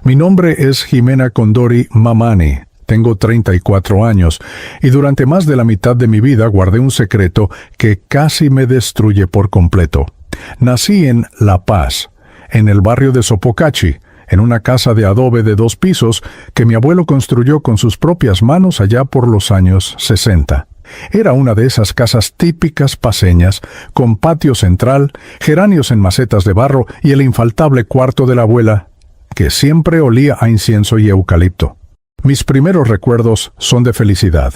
Mi nombre es Jimena Condori Mamani. Tengo 34 años y durante más de la mitad de mi vida guardé un secreto que casi me destruye por completo. Nací en La Paz, en el barrio de Sopocachi, en una casa de adobe de 2 pisos que mi abuelo construyó con sus propias manos allá por los años 60. Era una de esas casas típicas paceñas, con patio central, geranios en macetas de barro y el infaltable cuarto de la abuela, que siempre olía a incienso y eucalipto. Mis primeros recuerdos son de felicidad.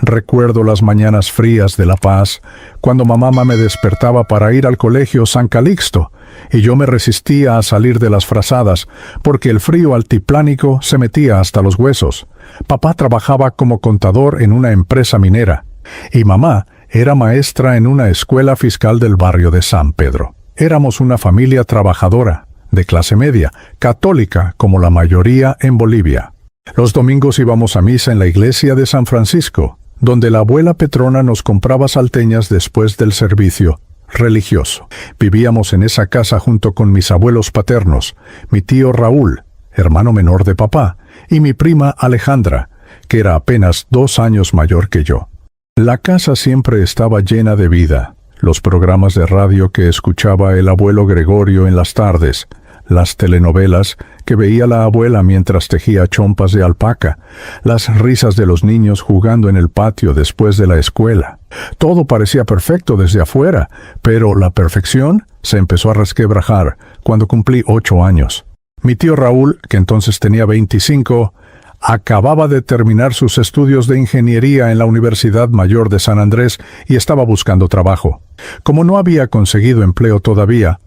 Recuerdo las mañanas frías de La Paz, cuando mamá me despertaba para ir al colegio San Calixto, y yo me resistía a salir de las frazadas, porque el frío altiplánico se metía hasta los huesos. Papá trabajaba como contador en una empresa minera, y mamá era maestra en una escuela fiscal del barrio de San Pedro. Éramos una familia trabajadora, de clase media, católica como la mayoría en Bolivia. Los domingos íbamos a misa en la iglesia de San Francisco, donde la abuela Petrona nos compraba salteñas después del servicio religioso. Vivíamos en esa casa junto con mis abuelos paternos, mi tío Raúl, hermano menor de papá, y mi prima Alejandra, que era apenas 2 años mayor que yo. La casa siempre estaba llena de vida. Los programas de radio que escuchaba el abuelo Gregorio en las tardes, las telenovelas que veía la abuela mientras tejía chompas de alpaca, las risas de los niños jugando en el patio después de la escuela. Todo parecía perfecto desde afuera, pero la perfección se empezó a resquebrajar cuando cumplí 8 años. Mi tío Raúl, que entonces tenía 25, acababa de terminar sus estudios de ingeniería en la Universidad Mayor de San Andrés y estaba buscando trabajo. Como no había conseguido empleo todavía,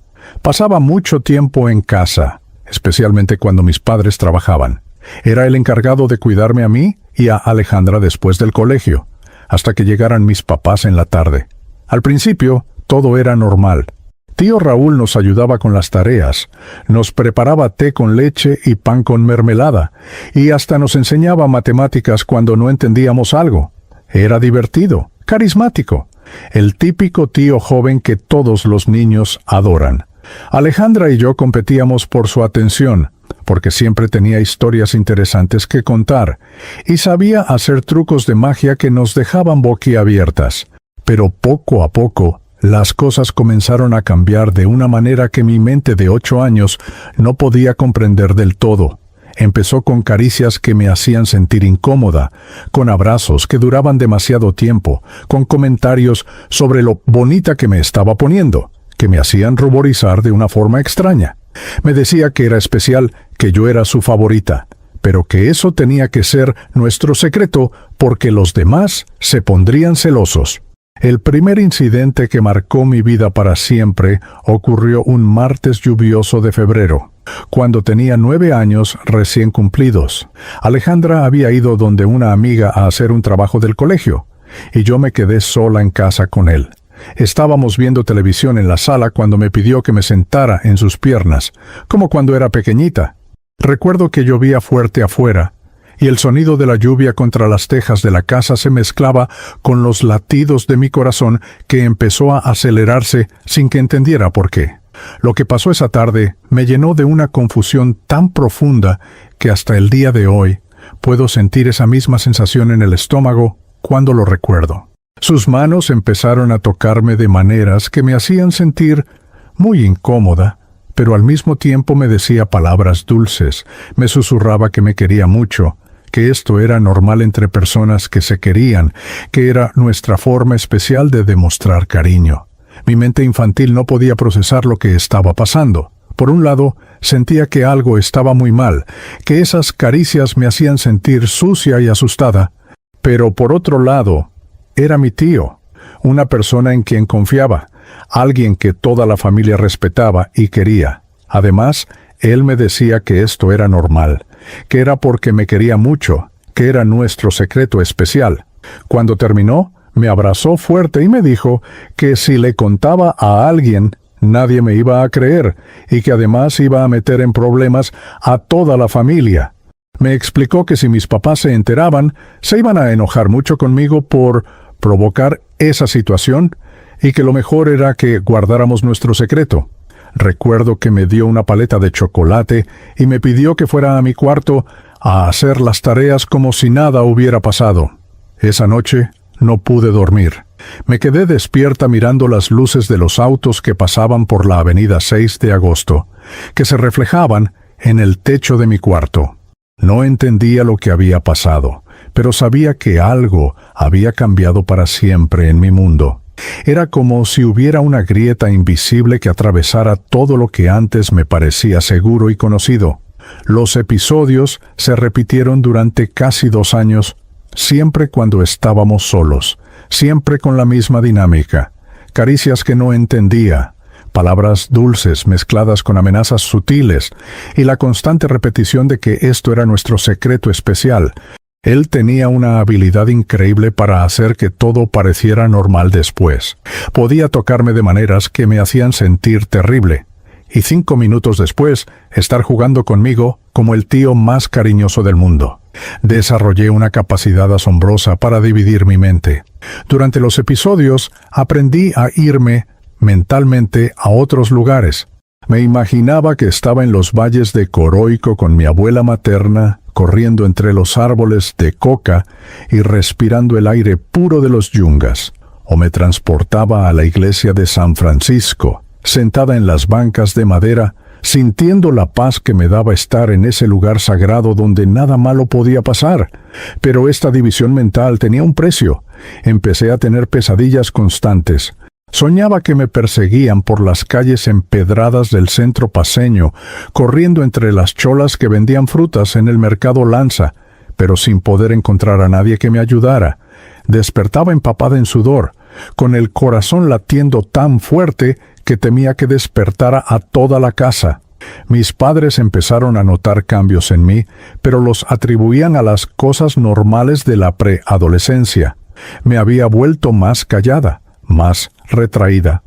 pasaba mucho tiempo en casa, especialmente cuando mis padres trabajaban. Era el encargado de cuidarme a mí y a Alejandra después del colegio, hasta que llegaran mis papás en la tarde. Al principio, todo era normal. Tío Raúl nos ayudaba con las tareas, nos preparaba té con leche y pan con mermelada, y hasta nos enseñaba matemáticas cuando no entendíamos algo. Era divertido, carismático, el típico tío joven que todos los niños adoran. Alejandra y yo competíamos por su atención, porque siempre tenía historias interesantes que contar, y sabía hacer trucos de magia que nos dejaban boquiabiertas. Pero poco a poco, las cosas comenzaron a cambiar de una manera que mi mente de 8 años no podía comprender del todo. Empezó con caricias que me hacían sentir incómoda, con abrazos que duraban demasiado tiempo, con comentarios sobre lo bonita que me estaba poniendo, que me hacían ruborizar de una forma extraña. Me decía que era especial, que yo era su favorita, pero que eso tenía que ser nuestro secreto porque los demás se pondrían celosos. El primer incidente que marcó mi vida para siempre ocurrió un martes lluvioso de febrero, cuando tenía 9 años recién cumplidos. Alejandra había ido donde una amiga a hacer un trabajo del colegio, y yo me quedé sola en casa con él. Estábamos viendo televisión en la sala cuando me pidió que me sentara en sus piernas, como cuando era pequeñita. Recuerdo que llovía fuerte afuera, y el sonido de la lluvia contra las tejas de la casa se mezclaba con los latidos de mi corazón que empezó a acelerarse sin que entendiera por qué. Lo que pasó esa tarde me llenó de una confusión tan profunda que hasta el día de hoy puedo sentir esa misma sensación en el estómago cuando lo recuerdo. Sus manos empezaron a tocarme de maneras que me hacían sentir muy incómoda, pero al mismo tiempo me decía palabras dulces, me susurraba que me quería mucho, que esto era normal entre personas que se querían, que era nuestra forma especial de demostrar cariño. Mi mente infantil no podía procesar lo que estaba pasando. Por un lado, sentía que algo estaba muy mal, que esas caricias me hacían sentir sucia y asustada, pero por otro lado, era mi tío, una persona en quien confiaba, alguien que toda la familia respetaba y quería. Además, él me decía que esto era normal, que era porque me quería mucho, que era nuestro secreto especial. Cuando terminó, me abrazó fuerte y me dijo que si le contaba a alguien, nadie me iba a creer y que además iba a meter en problemas a toda la familia. Me explicó que si mis papás se enteraban, se iban a enojar mucho conmigo por provocar esa situación y que lo mejor era que guardáramos nuestro secreto. Recuerdo que me dio una paleta de chocolate y me pidió que fuera a mi cuarto a hacer las tareas como si nada hubiera pasado. Esa noche no pude dormir. Me quedé despierta mirando las luces de los autos que pasaban por la avenida 6 de agosto, que se reflejaban en el techo de mi cuarto. No entendía lo que había pasado, pero sabía que algo había cambiado para siempre en mi mundo. Era como si hubiera una grieta invisible que atravesara todo lo que antes me parecía seguro y conocido. Los episodios se repitieron durante casi 2 años, siempre cuando estábamos solos, siempre con la misma dinámica. Caricias que no entendía, palabras dulces mezcladas con amenazas sutiles, y la constante repetición de que esto era nuestro secreto especial. Él tenía una habilidad increíble para hacer que todo pareciera normal después. Podía tocarme de maneras que me hacían sentir terrible, y 5 minutos después estar jugando conmigo como el tío más cariñoso del mundo. Desarrollé una capacidad asombrosa para dividir mi mente. Durante los episodios aprendí a irme mentalmente a otros lugares. Me imaginaba que estaba en los valles de Coroico con mi abuela materna, corriendo entre los árboles de coca y respirando el aire puro de los yungas. O me transportaba a la iglesia de San Francisco, sentada en las bancas de madera, sintiendo la paz que me daba estar en ese lugar sagrado donde nada malo podía pasar. Pero esta división mental tenía un precio. Empecé a tener pesadillas constantes. Soñaba que me perseguían por las calles empedradas del centro paceño, corriendo entre las cholas que vendían frutas en el mercado Lanza, pero sin poder encontrar a nadie que me ayudara. Despertaba empapada en sudor, con el corazón latiendo tan fuerte que temía que despertara a toda la casa. Mis padres empezaron a notar cambios en mí, pero los atribuían a las cosas normales de la preadolescencia. Me había vuelto más callada, más retraída.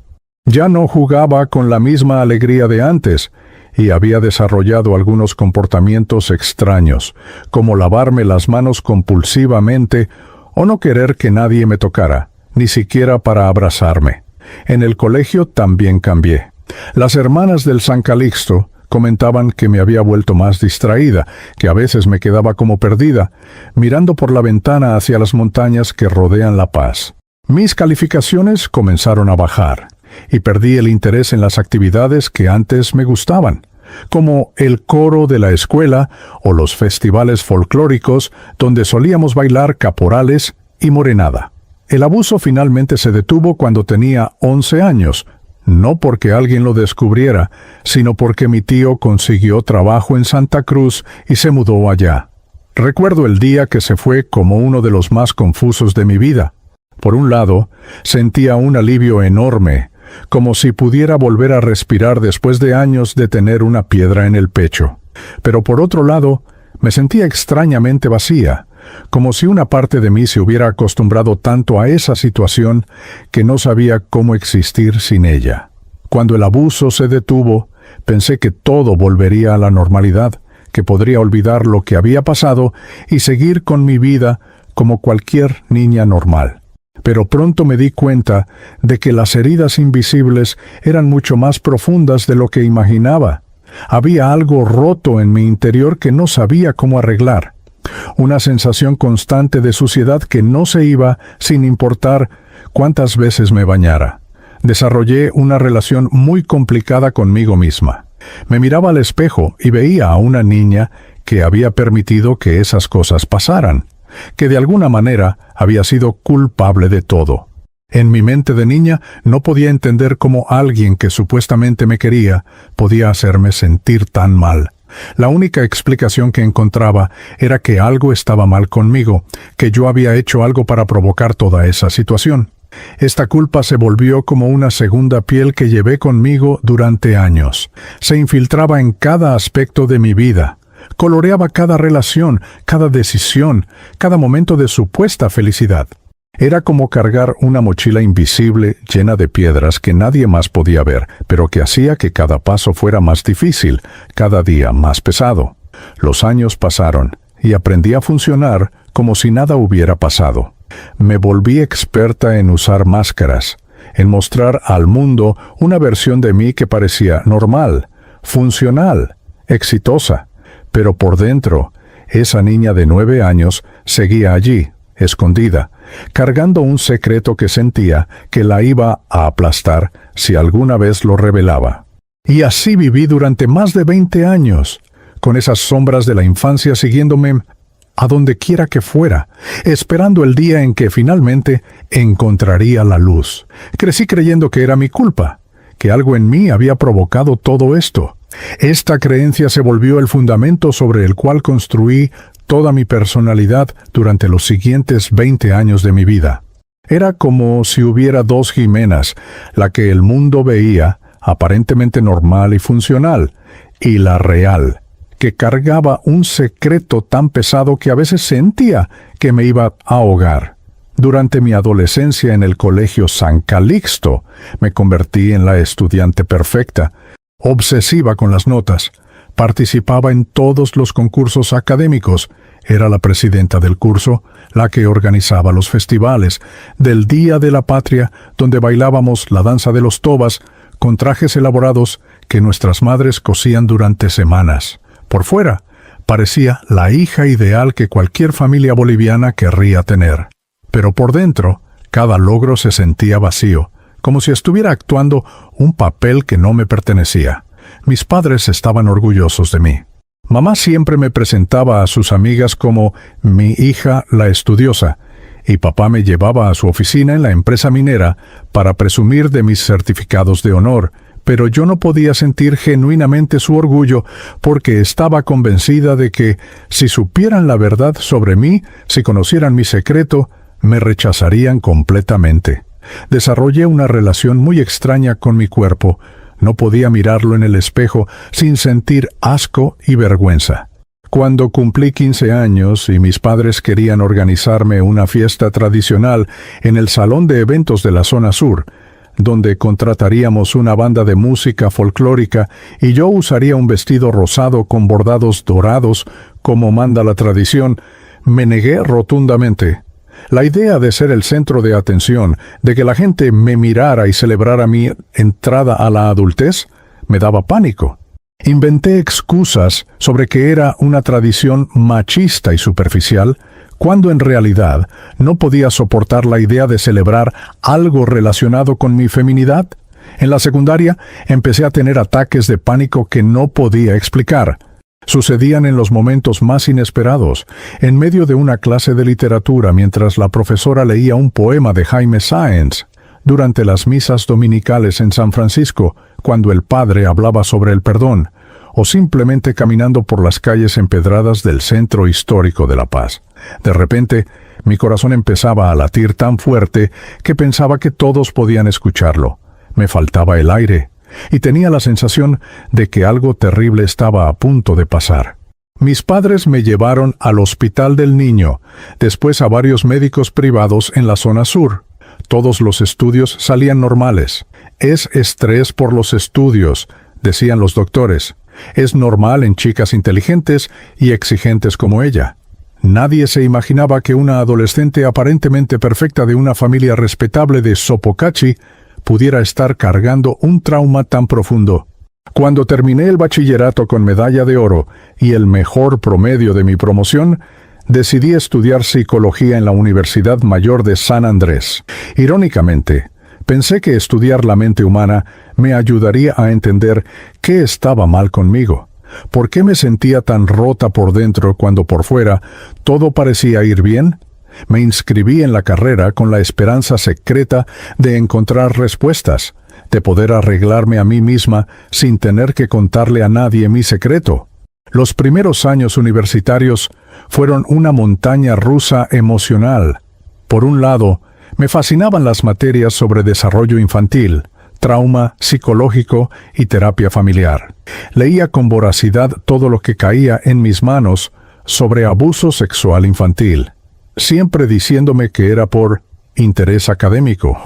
Ya no jugaba con la misma alegría de antes, y había desarrollado algunos comportamientos extraños, como lavarme las manos compulsivamente o no querer que nadie me tocara, ni siquiera para abrazarme. En el colegio también cambié. Las hermanas del San Calixto comentaban que me había vuelto más distraída, que a veces me quedaba como perdida, mirando por la ventana hacia las montañas que rodean La Paz. Mis calificaciones comenzaron a bajar, y perdí el interés en las actividades que antes me gustaban, como el coro de la escuela o los festivales folclóricos donde solíamos bailar caporales y morenada. El abuso finalmente se detuvo cuando tenía 11 años, no porque alguien lo descubriera, sino porque mi tío consiguió trabajo en Santa Cruz y se mudó allá. Recuerdo el día que se fue como uno de los más confusos de mi vida. Por un lado, sentía un alivio enorme, como si pudiera volver a respirar después de años de tener una piedra en el pecho. Pero por otro lado, me sentía extrañamente vacía, como si una parte de mí se hubiera acostumbrado tanto a esa situación que no sabía cómo existir sin ella. Cuando el abuso se detuvo, pensé que todo volvería a la normalidad, que podría olvidar lo que había pasado y seguir con mi vida como cualquier niña normal. Pero pronto me di cuenta de que las heridas invisibles eran mucho más profundas de lo que imaginaba. Había algo roto en mi interior que no sabía cómo arreglar. Una sensación constante de suciedad que no se iba sin importar cuántas veces me bañara. Desarrollé una relación muy complicada conmigo misma. Me miraba al espejo y veía a una niña que había permitido que esas cosas pasaran, que de alguna manera había sido culpable de todo. En mi mente de niña no podía entender cómo alguien que supuestamente me quería podía hacerme sentir tan mal. La única explicación que encontraba era que algo estaba mal conmigo, que yo había hecho algo para provocar toda esa situación. Esta culpa se volvió como una segunda piel que llevé conmigo durante años. Se infiltraba en cada aspecto de mi vida. Coloreaba cada relación, cada decisión, cada momento de supuesta felicidad. Era como cargar una mochila invisible llena de piedras que nadie más podía ver, pero que hacía que cada paso fuera más difícil, cada día más pesado. Los años pasaron y aprendí a funcionar como si nada hubiera pasado. Me volví experta en usar máscaras, en mostrar al mundo una versión de mí que parecía normal, funcional, exitosa, pero por dentro, esa niña de 9 años seguía allí, escondida, cargando un secreto que sentía que la iba a aplastar si alguna vez lo revelaba. Y así viví durante más de 20 años, con esas sombras de la infancia siguiéndome a donde quiera que fuera, esperando el día en que finalmente encontraría la luz. Crecí creyendo que era mi culpa, que algo en mí había provocado todo esto. Esta creencia se volvió el fundamento sobre el cual construí toda mi personalidad durante los siguientes 20 años de mi vida. Era como si hubiera dos Jimenas, la que el mundo veía, aparentemente normal y funcional, y la real, que cargaba un secreto tan pesado que a veces sentía que me iba a ahogar. Durante mi adolescencia en el colegio San Calixto, me convertí en la estudiante perfecta, obsesiva con las notas. Participaba en todos los concursos académicos. Era la presidenta del curso, la que organizaba los festivales, del Día de la Patria, donde bailábamos la danza de los tobas, con trajes elaborados que nuestras madres cosían durante semanas. Por fuera, parecía la hija ideal que cualquier familia boliviana querría tener. Pero por dentro, cada logro se sentía vacío, como si estuviera actuando un papel que no me pertenecía. Mis padres estaban orgullosos de mí. Mamá siempre me presentaba a sus amigas como mi hija la estudiosa, y papá me llevaba a su oficina en la empresa minera para presumir de mis certificados de honor, pero yo no podía sentir genuinamente su orgullo porque estaba convencida de que, si supieran la verdad sobre mí, si conocieran mi secreto, me rechazarían completamente. Desarrollé una relación muy extraña con mi cuerpo. No podía mirarlo en el espejo sin sentir asco y vergüenza. Cuando cumplí 15 años y mis padres querían organizarme una fiesta tradicional en el salón de eventos de la zona sur, donde contrataríamos una banda de música folclórica y yo usaría un vestido rosado con bordados dorados, como manda la tradición, me negué rotundamente. La idea de ser el centro de atención, de que la gente me mirara y celebrara mi entrada a la adultez, me daba pánico. Inventé excusas sobre que era una tradición machista y superficial, cuando en realidad no podía soportar la idea de celebrar algo relacionado con mi feminidad. En la secundaria empecé a tener ataques de pánico que no podía explicar. Sucedían en los momentos más inesperados, en medio de una clase de literatura mientras la profesora leía un poema de Jaime Sáenz, durante las misas dominicales en San Francisco, cuando el padre hablaba sobre el perdón, o simplemente caminando por las calles empedradas del centro histórico de La Paz. De repente, mi corazón empezaba a latir tan fuerte que pensaba que todos podían escucharlo. Me faltaba el aire, y tenía la sensación de que algo terrible estaba a punto de pasar. Mis padres me llevaron al Hospital del Niño, después a varios médicos privados en la zona sur. Todos los estudios salían normales. Es estrés por los estudios, decían los doctores. Es normal en chicas inteligentes y exigentes como ella. Nadie se imaginaba que una adolescente aparentemente perfecta de una familia respetable de Sopocachi pudiera estar cargando un trauma tan profundo. Cuando terminé el bachillerato con medalla de oro y el mejor promedio de mi promoción, decidí estudiar psicología en la Universidad Mayor de San Andrés. Irónicamente, pensé que estudiar la mente humana me ayudaría a entender qué estaba mal conmigo. ¿Por qué me sentía tan rota por dentro cuando por fuera todo parecía ir bien? Me inscribí en la carrera con la esperanza secreta de encontrar respuestas, de poder arreglarme a mí misma sin tener que contarle a nadie mi secreto. Los primeros años universitarios fueron una montaña rusa emocional. Por un lado, me fascinaban las materias sobre desarrollo infantil, trauma psicológico y terapia familiar. Leía con voracidad todo lo que caía en mis manos sobre abuso sexual infantil, siempre diciéndome que era por interés académico.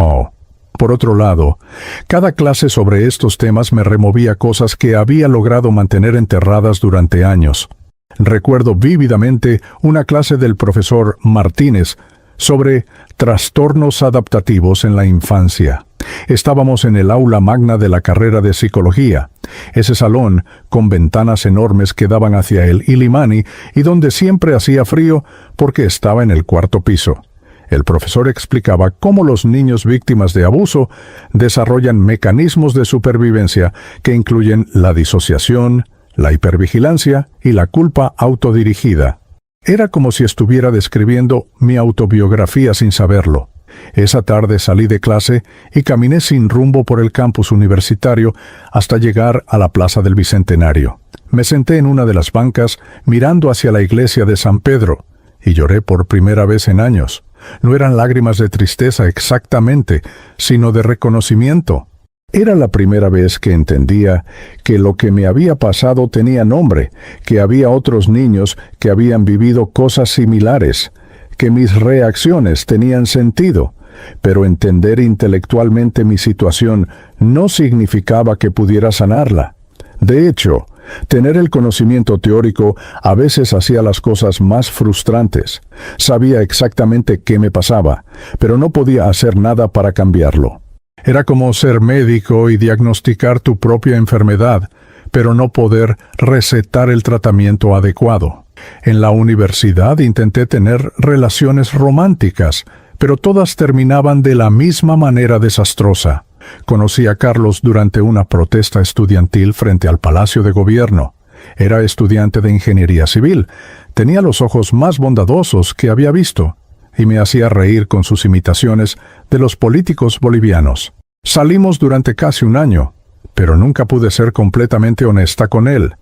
Por otro lado, cada clase sobre estos temas me removía cosas que había logrado mantener enterradas durante años. Recuerdo vívidamente una clase del profesor Martínez, sobre trastornos adaptativos en la infancia. Estábamos en el aula magna de la carrera de psicología, ese salón con ventanas enormes que daban hacia el Illimani y donde siempre hacía frío porque estaba en el cuarto piso. El profesor explicaba cómo los niños víctimas de abuso desarrollan mecanismos de supervivencia que incluyen la disociación, la hipervigilancia y la culpa autodirigida. Era como si estuviera describiendo mi autobiografía sin saberlo. Esa tarde salí de clase y caminé sin rumbo por el campus universitario hasta llegar a la Plaza del Bicentenario. Me senté en una de las bancas mirando hacia la iglesia de San Pedro y lloré por primera vez en años. No eran lágrimas de tristeza exactamente, sino de reconocimiento. Era la primera vez que entendía que lo que me había pasado tenía nombre, que había otros niños que habían vivido cosas similares, que mis reacciones tenían sentido, pero entender intelectualmente mi situación no significaba que pudiera sanarla. De hecho, tener el conocimiento teórico a veces hacía las cosas más frustrantes. Sabía exactamente qué me pasaba, pero no podía hacer nada para cambiarlo. Era como ser médico y diagnosticar tu propia enfermedad, pero no poder recetar el tratamiento adecuado. En la universidad intenté tener relaciones románticas, pero todas terminaban de la misma manera desastrosa. Conocí a Carlos durante una protesta estudiantil frente al Palacio de Gobierno. Era estudiante de ingeniería civil. Tenía los ojos más bondadosos que había visto, y me hacía reír con sus imitaciones de los políticos bolivianos. Salimos durante casi un año, pero nunca pude ser completamente honesta con él.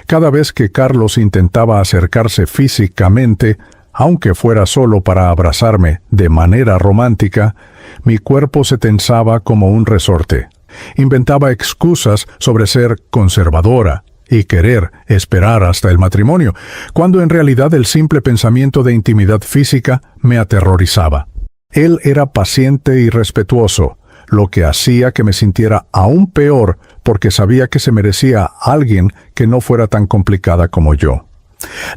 Cada vez que Carlos intentaba acercarse físicamente, aunque fuera solo para abrazarme de manera romántica, mi cuerpo se tensaba como un resorte. Inventaba excusas sobre ser conservadora y querer esperar hasta el matrimonio, cuando en realidad el simple pensamiento de intimidad física me aterrorizaba. Él era paciente y respetuoso, lo que hacía que me sintiera aún peor porque sabía que se merecía a alguien que no fuera tan complicada como yo.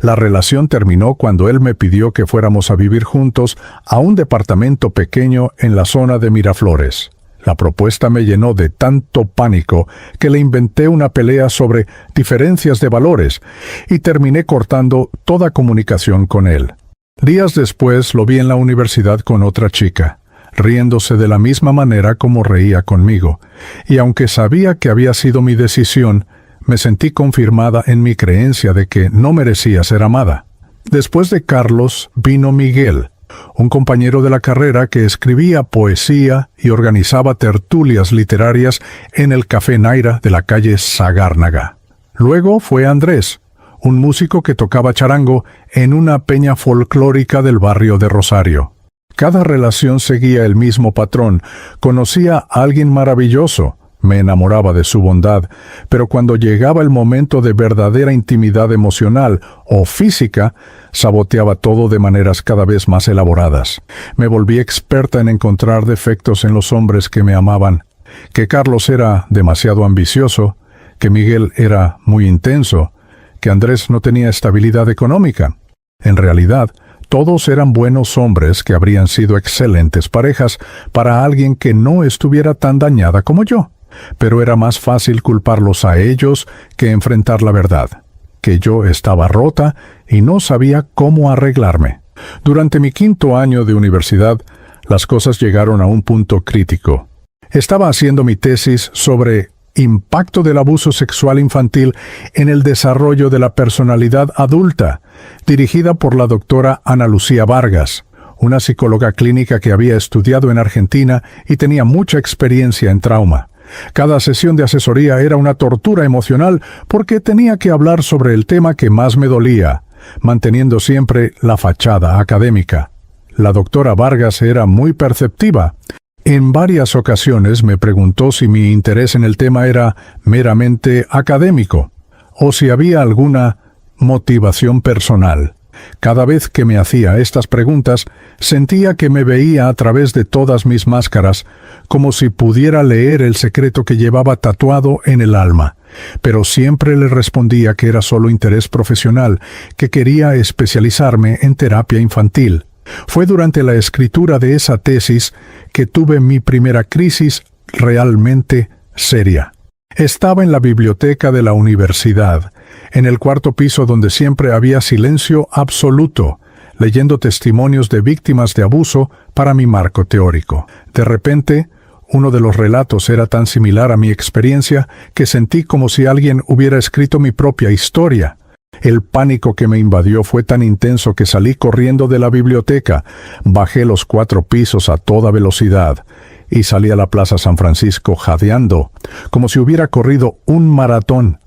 La relación terminó cuando él me pidió que fuéramos a vivir juntos a un departamento pequeño en la zona de Miraflores. La propuesta me llenó de tanto pánico que le inventé una pelea sobre diferencias de valores y terminé cortando toda comunicación con él. Días después lo vi en la universidad con otra chica, riéndose de la misma manera como reía conmigo, y aunque sabía que había sido mi decisión, me sentí confirmada en mi creencia de que no merecía ser amada. Después de Carlos vino Miguel, un compañero de la carrera que escribía poesía y organizaba tertulias literarias en el Café Naira de la calle Sagárnaga. Luego fue Andrés, un músico que tocaba charango en una peña folclórica del barrio de Rosario. Cada relación seguía el mismo patrón. Conocía a alguien maravilloso, me enamoraba de su bondad, pero cuando llegaba el momento de verdadera intimidad emocional o física, saboteaba todo de maneras cada vez más elaboradas. Me volví experta en encontrar defectos en los hombres que me amaban, que Carlos era demasiado ambicioso, que Miguel era muy intenso, que Andrés no tenía estabilidad económica. En realidad, todos eran buenos hombres que habrían sido excelentes parejas para alguien que no estuviera tan dañada como yo. Pero era más fácil culparlos a ellos que enfrentar la verdad, que yo estaba rota y no sabía cómo arreglarme. Durante mi 5º año de universidad, las cosas llegaron a un punto crítico. Estaba haciendo mi tesis sobre impacto del abuso sexual infantil en el desarrollo de la personalidad adulta, dirigida por la doctora Ana Lucía Vargas, una psicóloga clínica que había estudiado en Argentina y tenía mucha experiencia en trauma. Cada sesión de asesoría era una tortura emocional porque tenía que hablar sobre el tema que más me dolía, manteniendo siempre la fachada académica. La doctora Vargas era muy perceptiva. En varias ocasiones me preguntó si mi interés en el tema era meramente académico o si había alguna motivación personal. Cada vez que me hacía estas preguntas, sentía que me veía a través de todas mis máscaras, como si pudiera leer el secreto que llevaba tatuado en el alma. Pero siempre le respondía que era solo interés profesional, que quería especializarme en terapia infantil. Fue durante la escritura de esa tesis que tuve mi primera crisis realmente seria. Estaba en la biblioteca de la universidad, en el cuarto piso donde siempre había silencio absoluto, leyendo testimonios de víctimas de abuso para mi marco teórico. De repente, uno de los relatos era tan similar a mi experiencia que sentí como si alguien hubiera escrito mi propia historia. El pánico que me invadió fue tan intenso que salí corriendo de la biblioteca, bajé los 4 pisos a toda velocidad y salí a la Plaza San Francisco jadeando, como si hubiera corrido un maratón.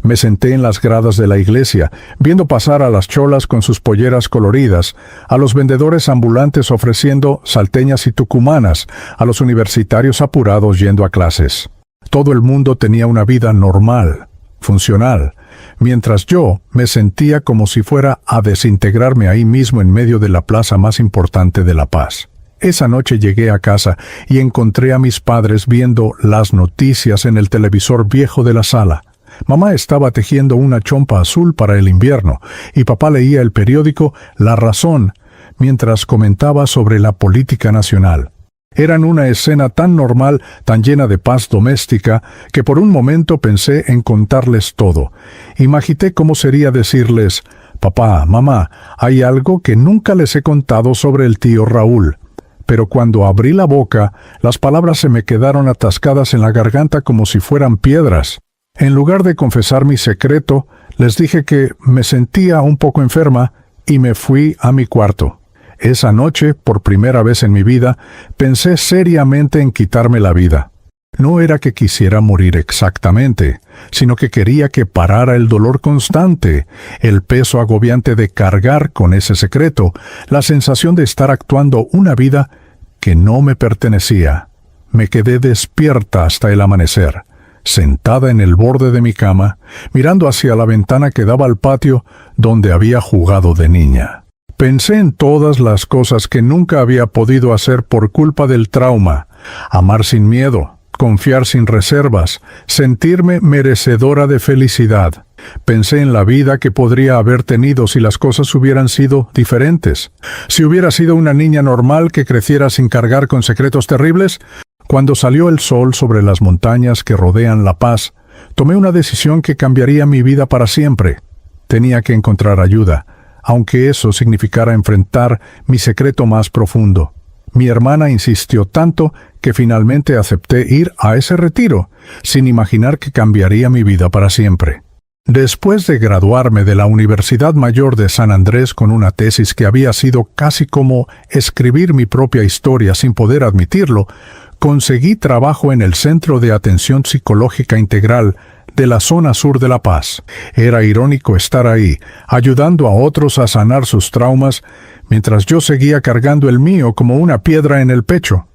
Me senté en las gradas de la iglesia, viendo pasar a las cholas con sus polleras coloridas, a los vendedores ambulantes ofreciendo salteñas y tucumanas, a los universitarios apurados yendo a clases. Todo el mundo tenía una vida normal, funcional, mientras yo me sentía como si fuera a desintegrarme ahí mismo en medio de la plaza más importante de La Paz. Esa noche llegué a casa y encontré a mis padres viendo las noticias en el televisor viejo de la sala. Mamá estaba tejiendo una chompa azul para el invierno y papá leía el periódico La Razón mientras comentaba sobre la política nacional. Eran una escena tan normal, tan llena de paz doméstica, que por un momento pensé en contarles todo. Imaginé cómo sería decirles: «Papá, mamá, hay algo que nunca les he contado sobre el tío Raúl». Pero cuando abrí la boca, las palabras se me quedaron atascadas en la garganta como si fueran piedras. En lugar de confesar mi secreto, les dije que me sentía un poco enferma y me fui a mi cuarto. Esa noche, por primera vez en mi vida, pensé seriamente en quitarme la vida. No era que quisiera morir exactamente, sino que quería que parara el dolor constante, el peso agobiante de cargar con ese secreto, la sensación de estar actuando una vida que no me pertenecía. Me quedé despierta hasta el amanecer, sentada en el borde de mi cama, mirando hacia la ventana que daba al patio donde había jugado de niña. Pensé en todas las cosas que nunca había podido hacer por culpa del trauma: amar sin miedo, confiar sin reservas, sentirme merecedora de felicidad. Pensé en la vida que podría haber tenido si las cosas hubieran sido diferentes. Si hubiera sido una niña normal que creciera sin cargar con secretos terribles. Cuando salió el sol sobre las montañas que rodean La Paz, tomé una decisión que cambiaría mi vida para siempre. Tenía que encontrar ayuda, aunque eso significara enfrentar mi secreto más profundo. Mi hermana insistió tanto que finalmente acepté ir a ese retiro, sin imaginar que cambiaría mi vida para siempre. Después de graduarme de la Universidad Mayor de San Andrés con una tesis que había sido casi como escribir mi propia historia sin poder admitirlo, conseguí trabajo en el Centro de Atención Psicológica Integral de la zona sur de La Paz. Era irónico estar ahí, ayudando a otros a sanar sus traumas, mientras yo seguía cargando el mío como una piedra en el pecho.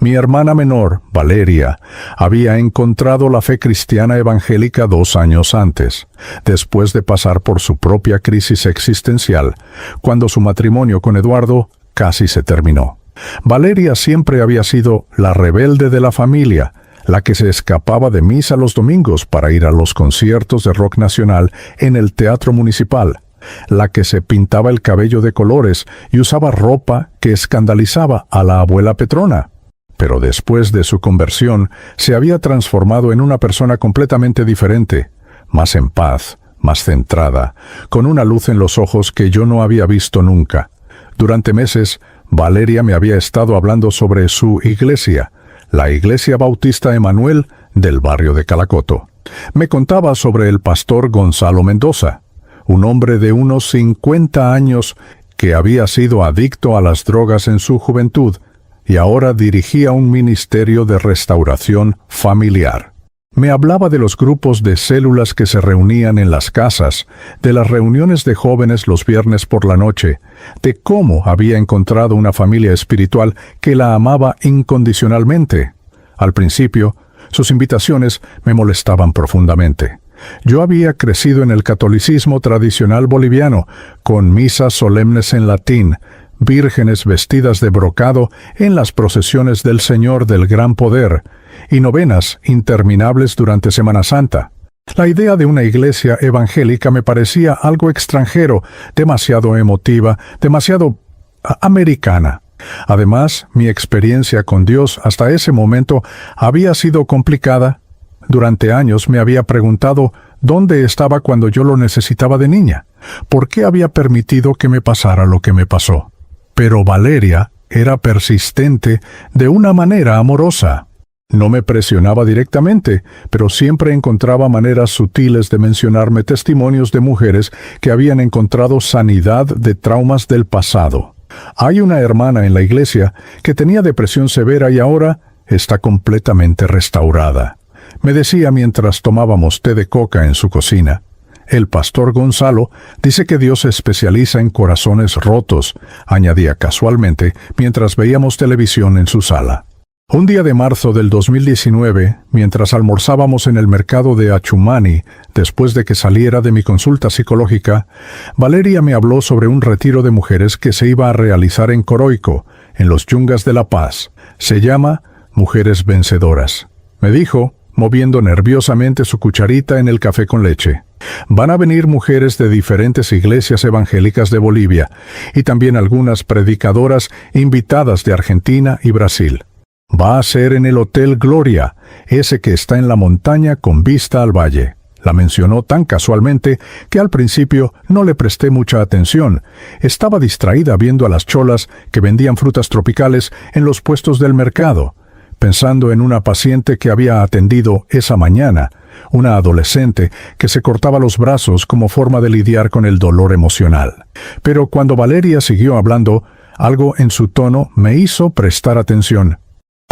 Mi hermana menor, Valeria, había encontrado la fe cristiana evangélica 2 años antes, después de pasar por su propia crisis existencial, cuando su matrimonio con Eduardo casi se terminó. Valeria siempre había sido la rebelde de la familia, la que se escapaba de misa los domingos para ir a los conciertos de rock nacional en el Teatro Municipal, la que se pintaba el cabello de colores y usaba ropa que escandalizaba a la abuela Petrona. Pero después de su conversión, se había transformado en una persona completamente diferente, más en paz, más centrada, con una luz en los ojos que yo no había visto nunca. Durante meses, Valeria me había estado hablando sobre su iglesia, la Iglesia Bautista Emanuel del barrio de Calacoto. Me contaba sobre el pastor Gonzalo Mendoza, un hombre de unos 50 años que había sido adicto a las drogas en su juventud y ahora dirigía un ministerio de restauración familiar. Me hablaba de los grupos de células que se reunían en las casas, de las reuniones de jóvenes los viernes por la noche, de cómo había encontrado una familia espiritual que la amaba incondicionalmente. Al principio, sus invitaciones me molestaban profundamente. Yo había crecido en el catolicismo tradicional boliviano, con misas solemnes en latín, vírgenes vestidas de brocado en las procesiones del Señor del Gran Poder, y novenas interminables durante Semana Santa. La idea de una iglesia evangélica me parecía algo extranjero, demasiado emotiva, demasiado americana. Además, mi experiencia con Dios hasta ese momento había sido complicada. Durante años me había preguntado dónde estaba cuando yo lo necesitaba de niña. ¿Por qué había permitido que me pasara lo que me pasó? Pero Valeria era persistente de una manera amorosa. No me presionaba directamente, pero siempre encontraba maneras sutiles de mencionarme testimonios de mujeres que habían encontrado sanidad de traumas del pasado. Hay una hermana en la iglesia que tenía depresión severa y ahora está completamente restaurada. Me decía mientras tomábamos té de coca en su cocina. El pastor Gonzalo dice que Dios se especializa en corazones rotos, añadía casualmente mientras veíamos televisión en su sala. Un día de marzo del 2019, mientras almorzábamos en el mercado de Achumani, después de que saliera de mi consulta psicológica, Valeria me habló sobre un retiro de mujeres que se iba a realizar en Coroico, en los Yungas de La Paz. Se llama Mujeres Vencedoras. Me dijo, moviendo nerviosamente su cucharita en el café con leche. Van a venir mujeres de diferentes iglesias evangélicas de Bolivia y también algunas predicadoras invitadas de Argentina y Brasil. Va a ser en el Hotel Gloria, ese que está en la montaña con vista al valle. La mencionó tan casualmente que al principio no le presté mucha atención. Estaba distraída viendo a las cholas que vendían frutas tropicales en los puestos del mercado, pensando en una paciente que había atendido esa mañana, una adolescente que se cortaba los brazos como forma de lidiar con el dolor emocional. Pero cuando Valeria siguió hablando, algo en su tono me hizo prestar atención.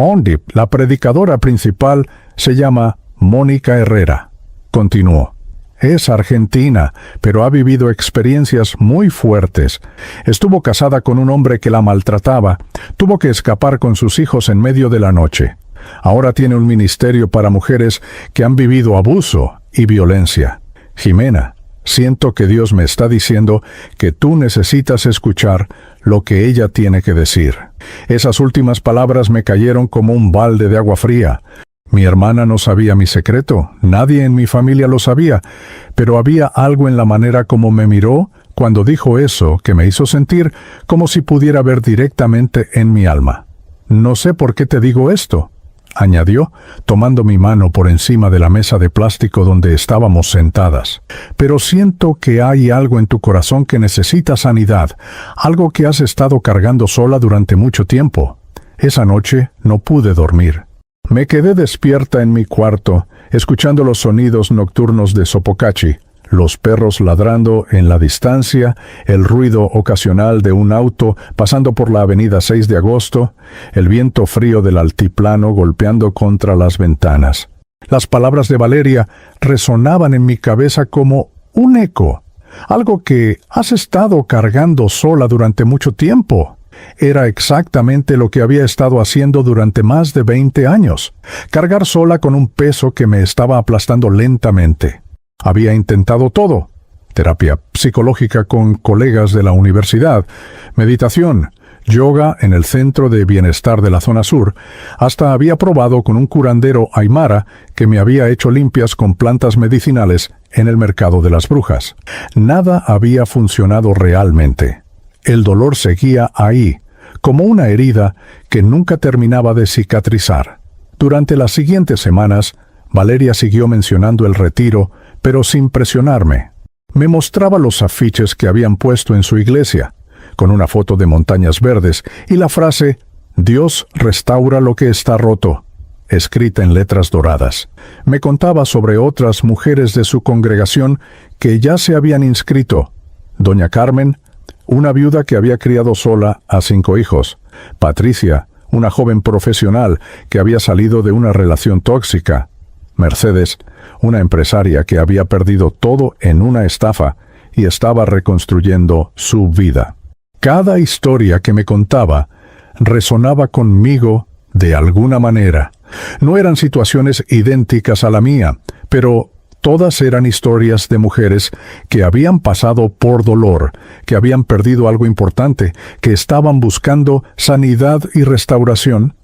Ondip, la predicadora principal, se llama Mónica Herrera. Continuó. Es argentina, pero ha vivido experiencias muy fuertes. Estuvo casada con un hombre que la maltrataba. Tuvo que escapar con sus hijos en medio de la noche. Ahora tiene un ministerio para mujeres que han vivido abuso y violencia. Jimena, siento que Dios me está diciendo que tú necesitas escuchar lo que ella tiene que decir. Esas últimas palabras me cayeron como un balde de agua fría. Mi hermana no sabía mi secreto, nadie en mi familia lo sabía, pero había algo en la manera como me miró cuando dijo eso que me hizo sentir como si pudiera ver directamente en mi alma. No sé por qué te digo esto, añadió, tomando mi mano por encima de la mesa de plástico donde estábamos sentadas. Pero siento que hay algo en tu corazón que necesita sanidad, algo que has estado cargando sola durante mucho tiempo. Esa noche no pude dormir. Me quedé despierta en mi cuarto, escuchando los sonidos nocturnos de Sopocachi, los perros ladrando en la distancia, el ruido ocasional de un auto pasando por la avenida 6 de agosto, el viento frío del altiplano golpeando contra las ventanas. Las palabras de Valeria resonaban en mi cabeza como un eco, algo que has estado cargando sola durante mucho tiempo. Era exactamente lo que había estado haciendo durante más de 20 años, cargar sola con un peso que me estaba aplastando lentamente. Había intentado todo: terapia psicológica con colegas de la universidad, meditación, yoga en el centro de bienestar de la zona sur, hasta había probado con un curandero aymara que me había hecho limpias con plantas medicinales en el mercado de las brujas. Nada había funcionado realmente. El dolor seguía ahí, como una herida que nunca terminaba de cicatrizar. Durante las siguientes semanas, Valeria siguió mencionando el retiro, pero sin presionarme. Me mostraba los afiches que habían puesto en su iglesia, con una foto de montañas verdes y la frase «Dios restaura lo que está roto», escrita en letras doradas. Me contaba sobre otras mujeres de su congregación que ya se habían inscrito: Doña Carmen, una viuda que había criado sola a 5 hijos; Patricia, una joven profesional que había salido de una relación tóxica; Mercedes, una empresaria que había perdido todo en una estafa y estaba reconstruyendo su vida. Cada historia que me contaba resonaba conmigo de alguna manera. No eran situaciones idénticas a la mía, pero todas eran historias de mujeres que habían pasado por dolor, que habían perdido algo importante, que estaban buscando sanidad y restauración.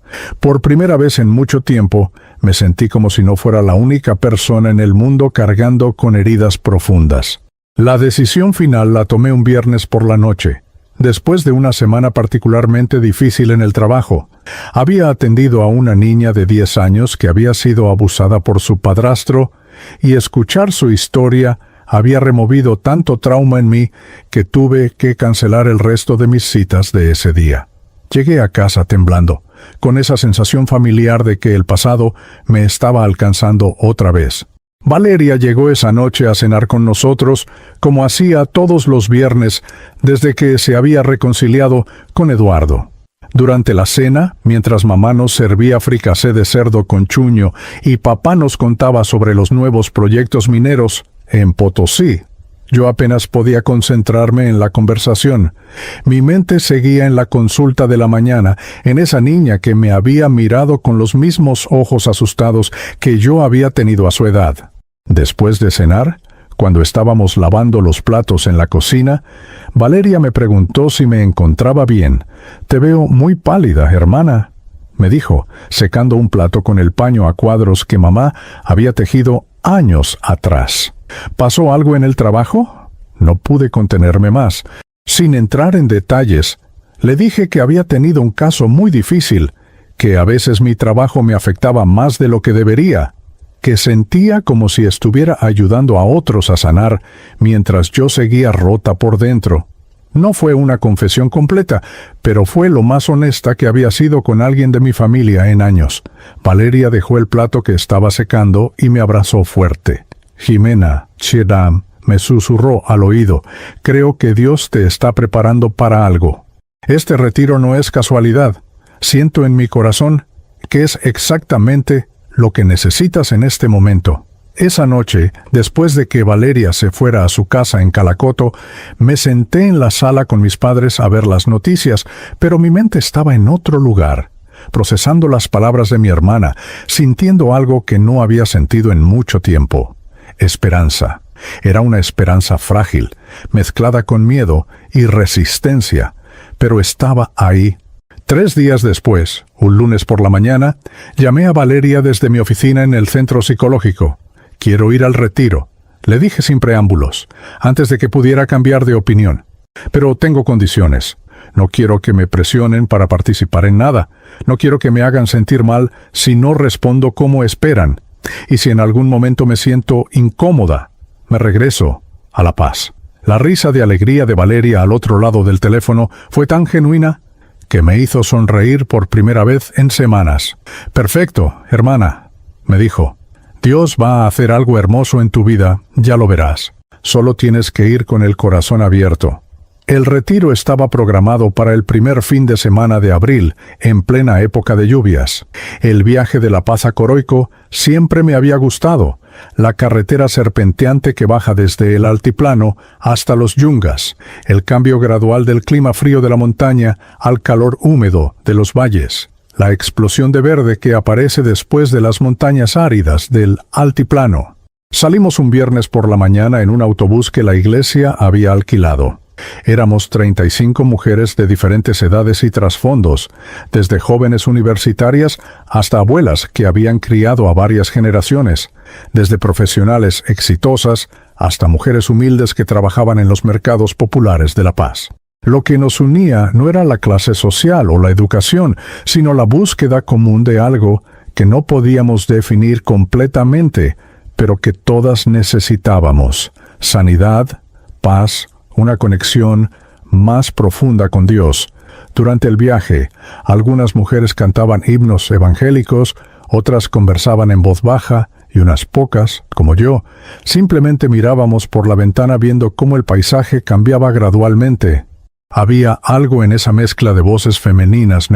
Por primera vez en mucho tiempo, me sentí como si no fuera la única persona en el mundo cargando con heridas profundas. La decisión final la tomé un viernes por la noche. después de una semana particularmente difícil en el trabajo. Había atendido a una niña de 10 años que había sido abusada por su padrastro, y escuchar su historia había removido tanto trauma en mí que tuve que cancelar el resto de mis citas de ese día. Llegué a casa temblando, con esa sensación familiar de que el pasado me estaba alcanzando otra vez. Valeria llegó esa noche a cenar con nosotros, como hacía todos los viernes desde que se había reconciliado con Eduardo. Durante la cena, mientras mamá nos servía fricasé de cerdo con chuño y papá nos contaba sobre los nuevos proyectos mineros en Potosí, yo apenas podía concentrarme en la conversación. Mi mente seguía en la consulta de la mañana, en esa niña que me había mirado con los mismos ojos asustados que yo había tenido a su edad. Después de cenar, cuando estábamos lavando los platos en la cocina, Valeria me preguntó si me encontraba bien. «Te veo muy pálida, hermana», me dijo, secando un plato con el paño a cuadros que mamá había tejido años atrás. ¿Pasó algo en el trabajo? No pude contenerme más. Sin entrar en detalles, le dije que había tenido un caso muy difícil, que a veces mi trabajo me afectaba más de lo que debería, que sentía como si estuviera ayudando a otros a sanar mientras yo seguía rota por dentro. No fue una confesión completa, pero fue lo más honesta que había sido con alguien de mi familia en años. Valeria dejó el plato que estaba secando y me abrazó fuerte. «Jimena, Chedam», me susurró al oído, «creo que Dios te está preparando para algo. Este retiro no es casualidad. Siento en mi corazón que es exactamente lo que necesitas en este momento». Esa noche, después de que Valeria se fuera a su casa en Calacoto, me senté en la sala con mis padres a ver las noticias, pero mi mente estaba en otro lugar, procesando las palabras de mi hermana, sintiendo algo que no había sentido en mucho tiempo. Esperanza. Era una esperanza frágil, mezclada con miedo y resistencia, pero estaba ahí. 3 días después, un lunes por la mañana, llamé a Valeria desde mi oficina en el centro psicológico. «Quiero ir al retiro», le dije sin preámbulos, antes de que pudiera cambiar de opinión. «Pero tengo condiciones. No quiero que me presionen para participar en nada. No quiero que me hagan sentir mal si no respondo como esperan. Y si en algún momento me siento incómoda, me regreso a La Paz». La risa de alegría de Valeria al otro lado del teléfono fue tan genuina que me hizo sonreír por primera vez en semanas. «Perfecto, hermana», me dijo. «Dios va a hacer algo hermoso en tu vida, ya lo verás. Solo tienes que ir con el corazón abierto». El retiro estaba programado para el primer fin de semana de abril, en plena época de lluvias. El viaje de La Paz a Coroico siempre me había gustado, la carretera serpenteante que baja desde el altiplano hasta los yungas, el cambio gradual del clima frío de la montaña al calor húmedo de los valles, la explosión de verde que aparece después de las montañas áridas del altiplano. Salimos un viernes por la mañana en un autobús que la iglesia había alquilado. Éramos 35 mujeres de diferentes edades y trasfondos, desde jóvenes universitarias hasta abuelas que habían criado a varias generaciones, desde profesionales exitosas hasta mujeres humildes que trabajaban en los mercados populares de La Paz. Lo que nos unía no era la clase social o la educación, sino la búsqueda común de algo que no podíamos definir completamente, pero que todas necesitábamos: sanidad, paz, una conexión más profunda con Dios. Durante el viaje, algunas mujeres cantaban himnos evangélicos, otras conversaban en voz baja, y unas pocas, como yo, simplemente mirábamos por la ventana viendo cómo el paisaje cambiaba gradualmente. Había algo en esa mezcla de voces femeninas,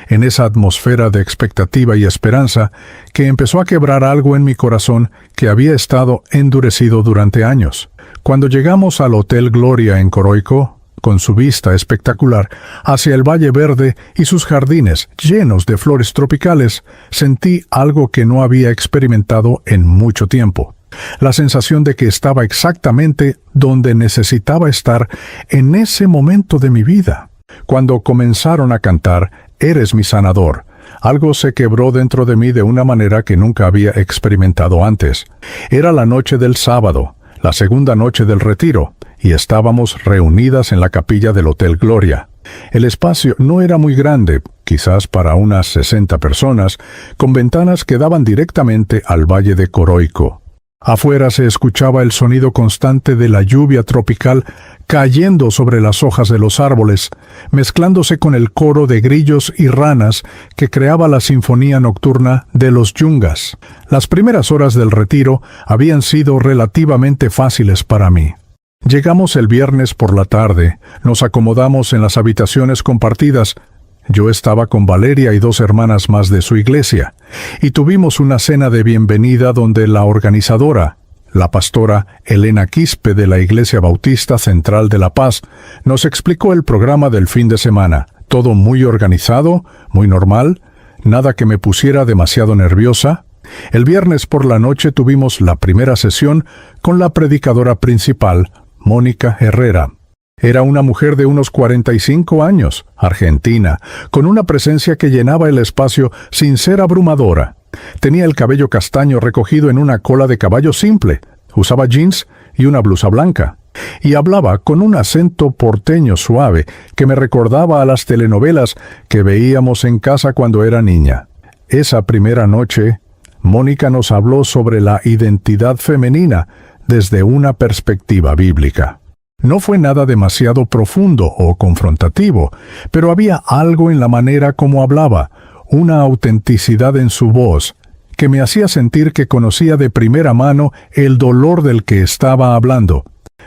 en esa atmósfera de expectativa y esperanza, que empezó a quebrar algo en mi corazón que había estado endurecido durante años. Cuando llegamos al Hotel Gloria en Coroico, con su vista espectacular hacia el Valle Verde y sus jardines llenos de flores tropicales, sentí algo que no había experimentado en mucho tiempo. La sensación de que estaba exactamente donde necesitaba estar en ese momento de mi vida. Cuando comenzaron a cantar «Eres mi sanador», algo se quebró dentro de mí de una manera que nunca había experimentado antes. Era la noche del sábado, la segunda noche del retiro, y estábamos reunidas en la capilla del Hotel Gloria. El espacio no era muy grande, quizás para unas 60 personas, con ventanas que daban directamente al Valle de Coroico. Afuera se escuchaba el sonido constante de la lluvia tropical cayendo sobre las hojas de los árboles, mezclándose con el coro de grillos y ranas que creaba la sinfonía nocturna de los yungas. Las primeras horas del retiro habían sido relativamente fáciles para mí. Llegamos el viernes por la tarde, nos acomodamos en las habitaciones compartidas. Yo estaba con Valeria y 2 hermanas más de su iglesia, y tuvimos una cena de bienvenida donde la organizadora, la pastora Elena Quispe de la Iglesia Bautista Central de La Paz, nos explicó el programa del fin de semana. Todo muy organizado, muy normal, nada que me pusiera demasiado nerviosa. El viernes por la noche tuvimos la primera sesión con la predicadora principal, Mónica Herrera. Era una mujer de unos 45 años, argentina, con una presencia que llenaba el espacio sin ser abrumadora. Tenía el cabello castaño recogido en una cola de caballo simple, usaba jeans y una blusa blanca, y hablaba con un acento porteño suave que me recordaba a las telenovelas que veíamos en casa cuando era niña. Esa primera noche, Mónica nos habló sobre la identidad femenina desde una perspectiva bíblica. No fue nada demasiado profundo o confrontativo, pero había algo en la manera como hablaba, una autenticidad en su voz, que me hacía sentir que conocía de primera mano el dolor del que estaba hablando.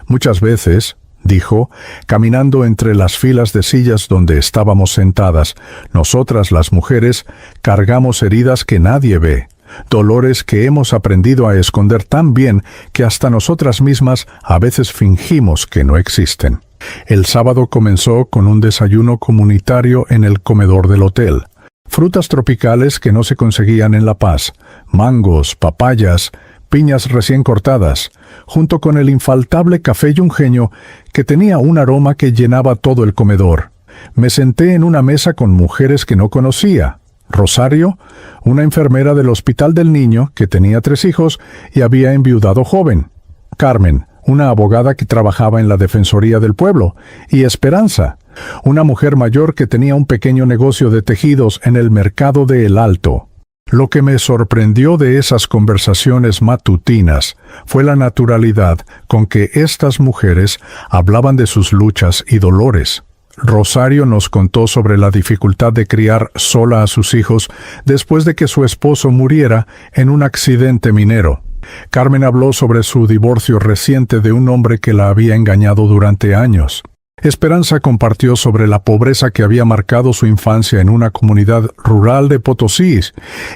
Muchas veces, dijo, caminando entre las filas de sillas donde estábamos sentadas, nosotras las mujeres cargamos heridas que nadie ve. Dolores que hemos aprendido a esconder tan bien que hasta nosotras mismas a veces fingimos que no existen. El sábado comenzó con un desayuno comunitario en el comedor del hotel. Frutas tropicales que no se conseguían en La Paz, mangos, papayas, piñas recién cortadas, junto con el infaltable café yunjeño que tenía un aroma que llenaba todo el comedor. Me senté en una mesa con mujeres que no conocía. Rosario, una enfermera del Hospital del Niño que tenía 3 hijos y había enviudado joven. Carmen, una abogada que trabajaba en la Defensoría del Pueblo. Y Esperanza, una mujer mayor que tenía un pequeño negocio de tejidos en el mercado de El Alto. Lo que me sorprendió de esas conversaciones matutinas fue la naturalidad con que estas mujeres hablaban de sus luchas y dolores. Rosario nos contó sobre la dificultad de criar sola a sus hijos después de que su esposo muriera en un accidente minero. Carmen habló sobre su divorcio reciente de un hombre que la había engañado durante años. Esperanza compartió sobre la pobreza que había marcado su infancia en una comunidad rural de Potosí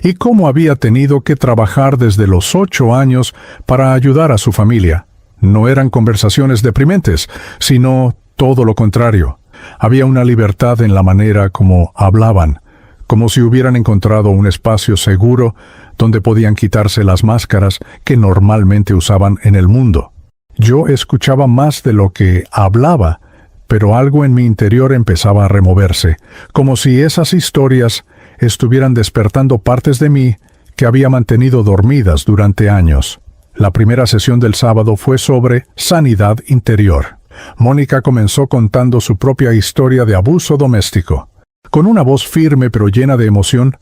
y cómo había tenido que trabajar desde los 8 años para ayudar a su familia. No eran conversaciones deprimentes, sino todo lo contrario. Había una libertad en la manera como hablaban, como si hubieran encontrado un espacio seguro donde podían quitarse las máscaras que normalmente usaban en el mundo. Yo escuchaba más de lo que hablaba, pero algo en mi interior empezaba a removerse, como si esas historias estuvieran despertando partes de mí que había mantenido dormidas durante años. La primera sesión del sábado fue sobre sanidad interior. Mónica comenzó contando su propia historia de abuso doméstico. Con una voz firme pero llena de emoción,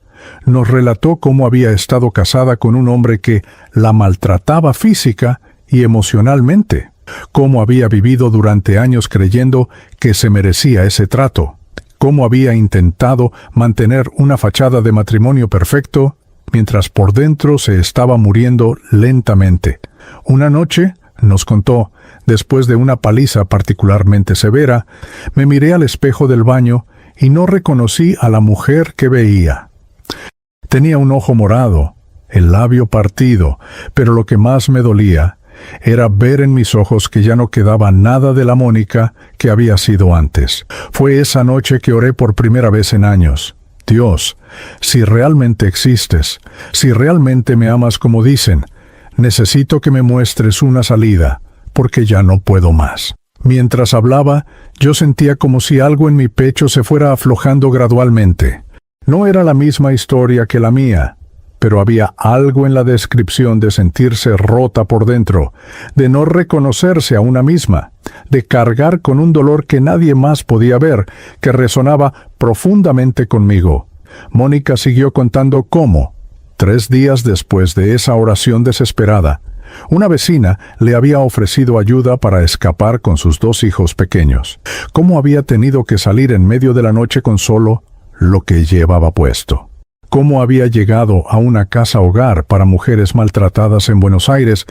nos relató cómo había estado casada con un hombre que la maltrataba física y emocionalmente, cómo había vivido durante años creyendo que se merecía ese trato, cómo había intentado mantener una fachada de matrimonio perfecto, mientras por dentro se estaba muriendo lentamente. Una noche, nos contó, después de una paliza particularmente severa, me miré al espejo del baño y no reconocí a la mujer que veía. Tenía un ojo morado, el labio partido, pero lo que más me dolía era ver en mis ojos que ya no quedaba nada de la Mónica que había sido antes. Fue esa noche que oré por primera vez en años. Dios, si realmente existes, si realmente me amas como dicen, necesito que me muestres una salida, porque ya no puedo más. Mientras hablaba, yo sentía como si algo en mi pecho se fuera aflojando gradualmente. No era la misma historia que la mía, pero había algo en la descripción de sentirse rota por dentro, de no reconocerse a una misma, de cargar con un dolor que nadie más podía ver, que resonaba profundamente conmigo. Mónica siguió contando cómo, 3 días después de esa oración desesperada, una vecina le había ofrecido ayuda para escapar con sus 2 hijos pequeños, cómo había tenido que salir en medio de la noche con solo lo que llevaba puesto, cómo había llegado a una casa hogar para mujeres maltratadas en Buenos Aires,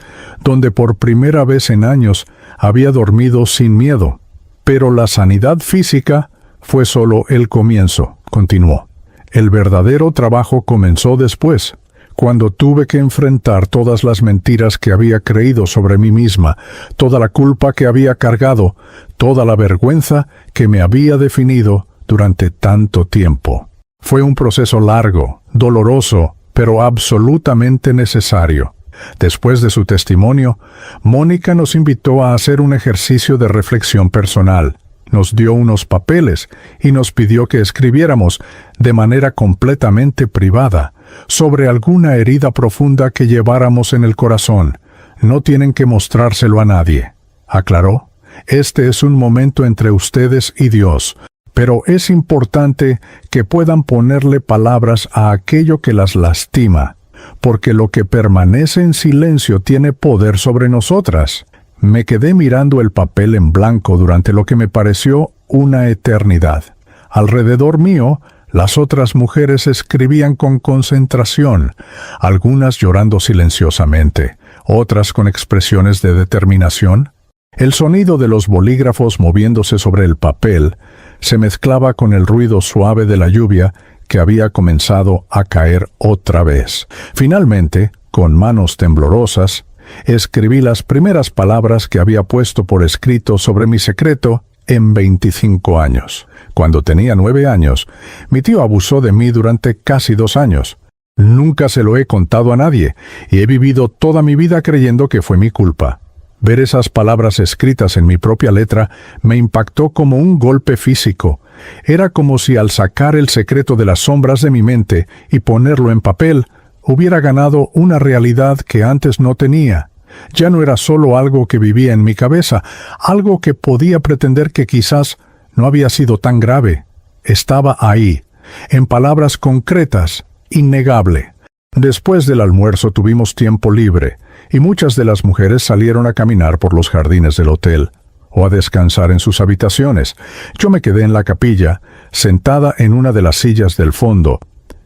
donde por primera vez en años había dormido sin miedo. Pero la sanidad física fue solo el comienzo, continuó. El verdadero trabajo comenzó después, cuando tuve que enfrentar todas las mentiras que había creído sobre mí misma, toda la culpa que había cargado, toda la vergüenza que me había definido durante tanto tiempo. Fue un proceso largo, doloroso, pero absolutamente necesario. Después de su testimonio, Mónica nos invitó a hacer un ejercicio de reflexión personal. Nos dio unos papeles y nos pidió que escribiéramos, de manera completamente privada, sobre alguna herida profunda que lleváramos en el corazón. No tienen que mostrárselo a nadie, aclaró. Este es un momento entre ustedes y Dios, pero es importante que puedan ponerle palabras a aquello que las lastima, porque lo que permanece en silencio tiene poder sobre nosotras. Me quedé mirando el papel en blanco durante lo que me pareció una eternidad. Alrededor mío, las otras mujeres escribían con concentración, algunas llorando silenciosamente, otras con expresiones de determinación. El sonido de los bolígrafos moviéndose sobre el papel se mezclaba con el ruido suave de la lluvia que había comenzado a caer otra vez. Finalmente, con manos temblorosas, escribí las primeras palabras que había puesto por escrito sobre mi secreto en 25 años. Cuando tenía 9 años, mi tío abusó de mí durante casi 2 años. Nunca se lo he contado a nadie, y he vivido toda mi vida creyendo que fue mi culpa. Ver esas palabras escritas en mi propia letra me impactó como un golpe físico. Era como si al sacar el secreto de las sombras de mi mente y ponerlo en papel, hubiera ganado una realidad que antes no tenía. Ya no era solo algo que vivía en mi cabeza, algo que podía pretender que quizás no había sido tan grave. Estaba ahí, en palabras concretas, innegable. Después del almuerzo tuvimos tiempo libre, y muchas de las mujeres salieron a caminar por los jardines del hotel, o a descansar en sus habitaciones. Yo me quedé en la capilla, sentada en una de las sillas del fondo,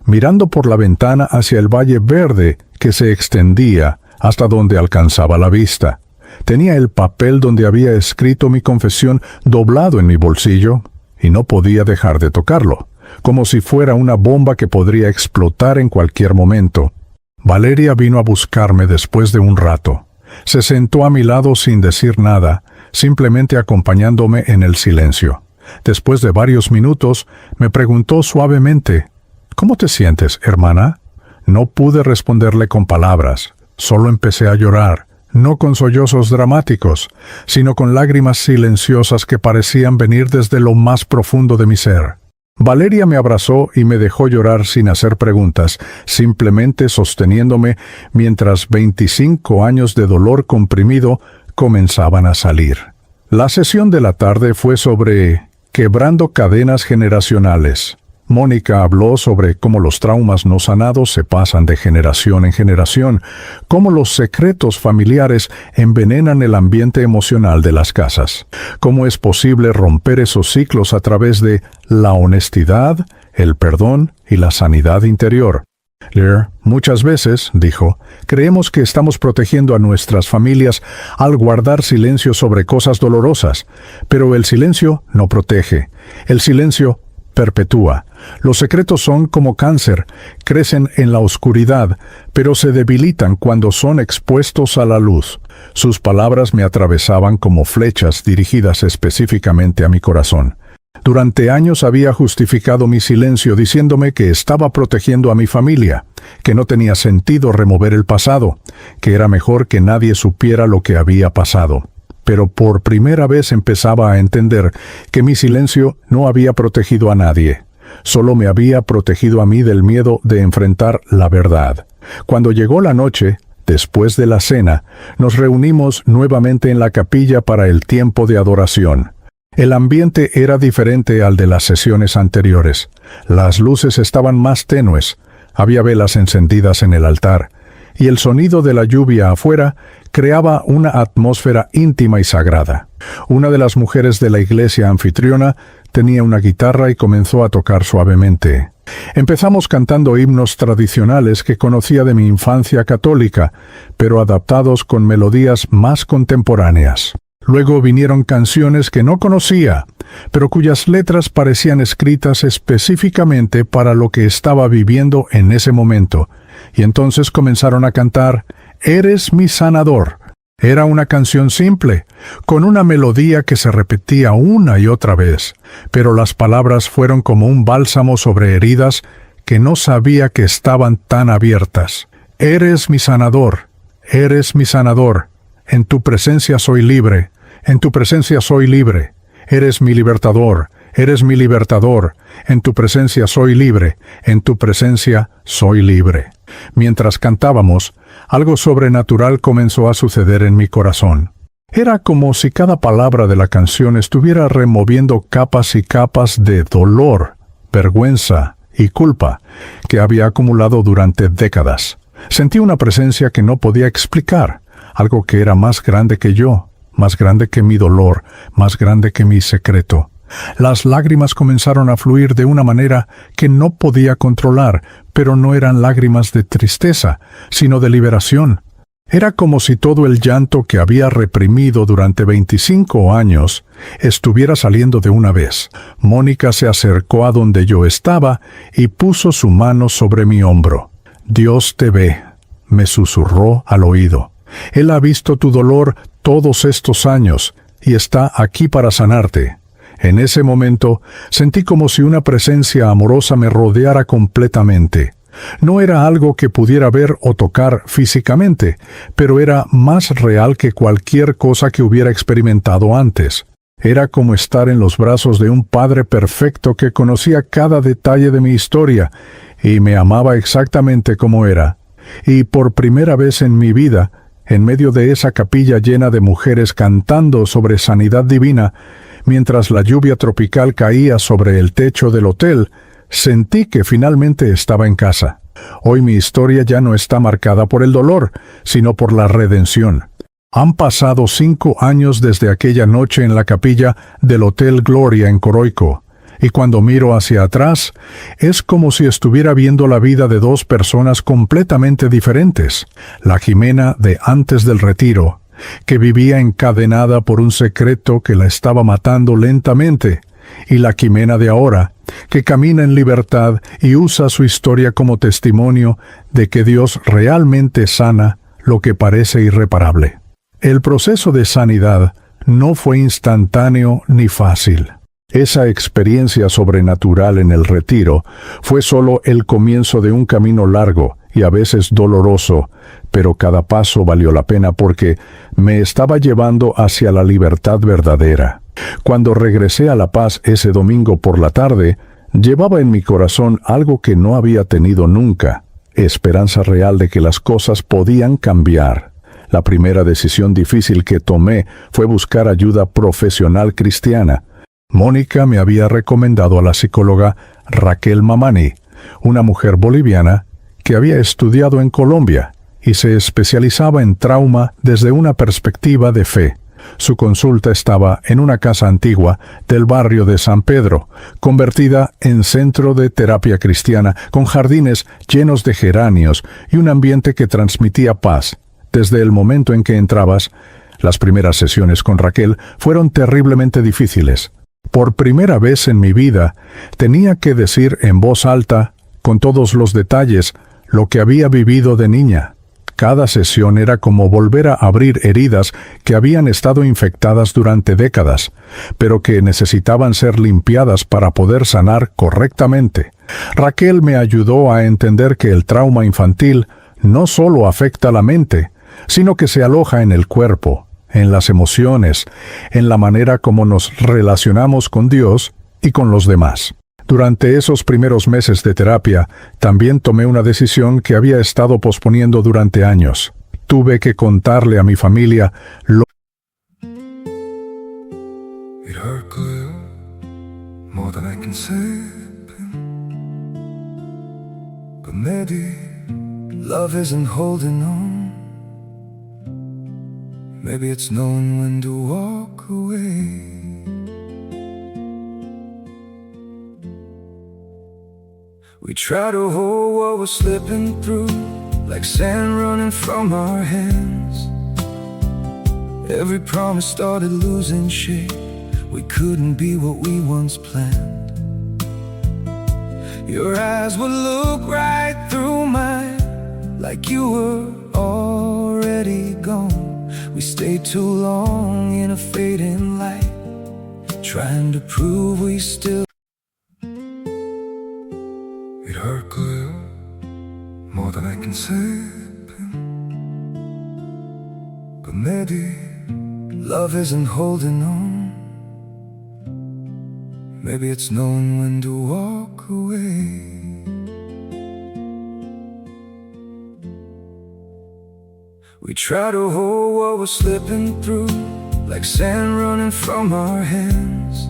mirando por la ventana hacia el valle verde que se extendía hasta donde alcanzaba la vista. Tenía el papel donde había escrito mi confesión doblado en mi bolsillo, y no podía dejar de tocarlo, como si fuera una bomba que podría explotar en cualquier momento. Valeria vino a buscarme después de un rato. Se sentó a mi lado sin decir nada, simplemente acompañándome en el silencio. Después de varios minutos, me preguntó suavemente: «¿Cómo te sientes, hermana?». No pude responderle con palabras, solo empecé a llorar, no con sollozos dramáticos, sino con lágrimas silenciosas que parecían venir desde lo más profundo de mi ser. Valeria me abrazó y me dejó llorar sin hacer preguntas, simplemente sosteniéndome mientras 25 años de dolor comprimido comenzaban a salir. La sesión de la tarde fue sobre quebrando cadenas generacionales. Mónica habló sobre cómo los traumas no sanados se pasan de generación en generación, cómo los secretos familiares envenenan el ambiente emocional de las casas, cómo es posible romper esos ciclos a través de la honestidad, el perdón y la sanidad interior. Lear, muchas veces, dijo, creemos que estamos protegiendo a nuestras familias al guardar silencio sobre cosas dolorosas, pero el silencio no protege, el silencio perpetúa. Los secretos son como cáncer, crecen en la oscuridad, pero se debilitan cuando son expuestos a la luz. Sus palabras me atravesaban como flechas dirigidas específicamente a mi corazón. Durante años había justificado mi silencio diciéndome que estaba protegiendo a mi familia, que no tenía sentido remover el pasado, que era mejor que nadie supiera lo que había pasado. Pero por primera vez empezaba a entender que mi silencio no había protegido a nadie. Solo me había protegido a mí del miedo de enfrentar la verdad. Cuando llegó la noche, después de la cena, nos reunimos nuevamente en la capilla para el tiempo de adoración. El ambiente era diferente al de las sesiones anteriores. Las luces estaban más tenues, había velas encendidas en el altar, y el sonido de la lluvia afuera creaba una atmósfera íntima y sagrada. Una de las mujeres de la iglesia anfitriona tenía una guitarra y comenzó a tocar suavemente. Empezamos cantando himnos tradicionales que conocía de mi infancia católica, pero adaptados con melodías más contemporáneas. Luego vinieron canciones que no conocía, pero cuyas letras parecían escritas específicamente para lo que estaba viviendo en ese momento, y entonces comenzaron a cantar «Eres mi sanador». Era una canción simple, con una melodía que se repetía una y otra vez, pero las palabras fueron como un bálsamo sobre heridas que no sabía que estaban tan abiertas. «Eres mi sanador, eres mi sanador, en tu presencia soy libre, en tu presencia soy libre, eres mi libertador, eres mi libertador, en tu presencia soy libre, en tu presencia soy libre». Mientras cantábamos, algo sobrenatural comenzó a suceder en mi corazón. Era como si cada palabra de la canción estuviera removiendo capas y capas de dolor, vergüenza y culpa que había acumulado durante décadas. Sentí una presencia que no podía explicar, algo que era más grande que yo, más grande que mi dolor, más grande que mi secreto. Las lágrimas comenzaron a fluir de una manera que no podía controlar, pero no eran lágrimas de tristeza, sino de liberación. Era como si todo el llanto que había reprimido durante 25 años estuviera saliendo de una vez. Mónica se acercó a donde yo estaba y puso su mano sobre mi hombro. «Dios te ve», me susurró al oído. «Él ha visto tu dolor todos estos años y está aquí para sanarte». En ese momento sentí como si una presencia amorosa me rodeara completamente. No era algo que pudiera ver o tocar físicamente, pero era más real que cualquier cosa que hubiera experimentado antes. Era como estar en los brazos de un padre perfecto que conocía cada detalle de mi historia y me amaba exactamente como era. Y por primera vez en mi vida, en medio de esa capilla llena de mujeres cantando sobre sanidad divina, mientras la lluvia tropical caía sobre el techo del hotel, sentí que finalmente estaba en casa. Hoy mi historia ya no está marcada por el dolor, sino por la redención. Han pasado 5 años desde aquella noche en la capilla del Hotel Gloria en Coroico, y cuando miro hacia atrás, es como si estuviera viendo la vida de 2 personas completamente diferentes. La Jimena de antes del retiro, que vivía encadenada por un secreto que la estaba matando lentamente, y la Jimena de ahora, que camina en libertad y usa su historia como testimonio de que Dios realmente sana lo que parece irreparable. El proceso de sanidad no fue instantáneo ni fácil. Esa experiencia sobrenatural en el retiro fue solo el comienzo de un camino largo y a veces doloroso, pero cada paso valió la pena porque me estaba llevando hacia la libertad verdadera. Cuando regresé a La Paz ese domingo por la tarde, llevaba en mi corazón algo que no había tenido nunca: esperanza real de que las cosas podían cambiar. La primera decisión difícil que tomé fue buscar ayuda profesional cristiana. Mónica me había recomendado a la psicóloga Raquel Mamani, una mujer boliviana que había estudiado en Colombia y se especializaba en trauma desde una perspectiva de fe. Su consulta estaba en una casa antigua del barrio de San Pedro, convertida en centro de terapia cristiana, con jardines llenos de geranios y un ambiente que transmitía paz. Desde el momento en que entrabas, las primeras sesiones con Raquel fueron terriblemente difíciles. Por primera vez en mi vida, tenía que decir en voz alta, con todos los detalles, lo que había vivido de niña. Cada sesión era como volver a abrir heridas que habían estado infectadas durante décadas, pero que necesitaban ser limpiadas para poder sanar correctamente. Raquel me ayudó a entender que el trauma infantil no solo afecta la mente, sino que se aloja en el cuerpo, en las emociones, en la manera como nos relacionamos con Dios y con los demás. Durante esos primeros meses de terapia, también tomé una decisión que había estado posponiendo durante años. Tuve que contarle a mi familia lo It hurt clear, more than I can say. But maybe love isn't holding on. Maybe it's knowing when to walk away. We try to hold what we're slipping through, like sand running from our hands. Every promise started losing shape. We couldn't be what we once planned. Your eyes would look right through mine, like you were already gone. We stayed too long in a fading light, trying to prove we still. It hurt clear, more than I can say. But maybe love isn't holding on. Maybe it's knowing when to walk away. We try to hold what we're slipping through, like sand running from our hands.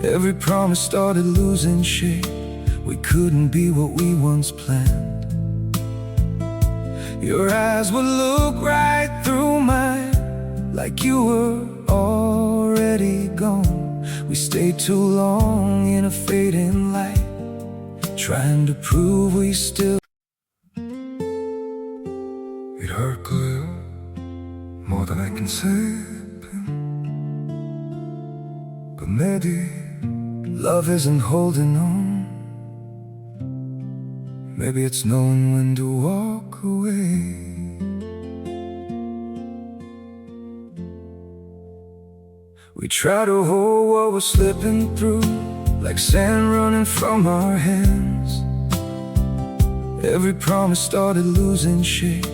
Every promise started losing shape. We couldn't be what we once planned. Your eyes would look right through mine, like you were already gone. We stayed too long in a fading light, trying to prove we still. It hurt clear, more than I can say. But maybe love isn't holding on. Maybe it's knowing when to walk away. We try to hold what we're slipping through, like sand running from our hands. Every promise started losing shape.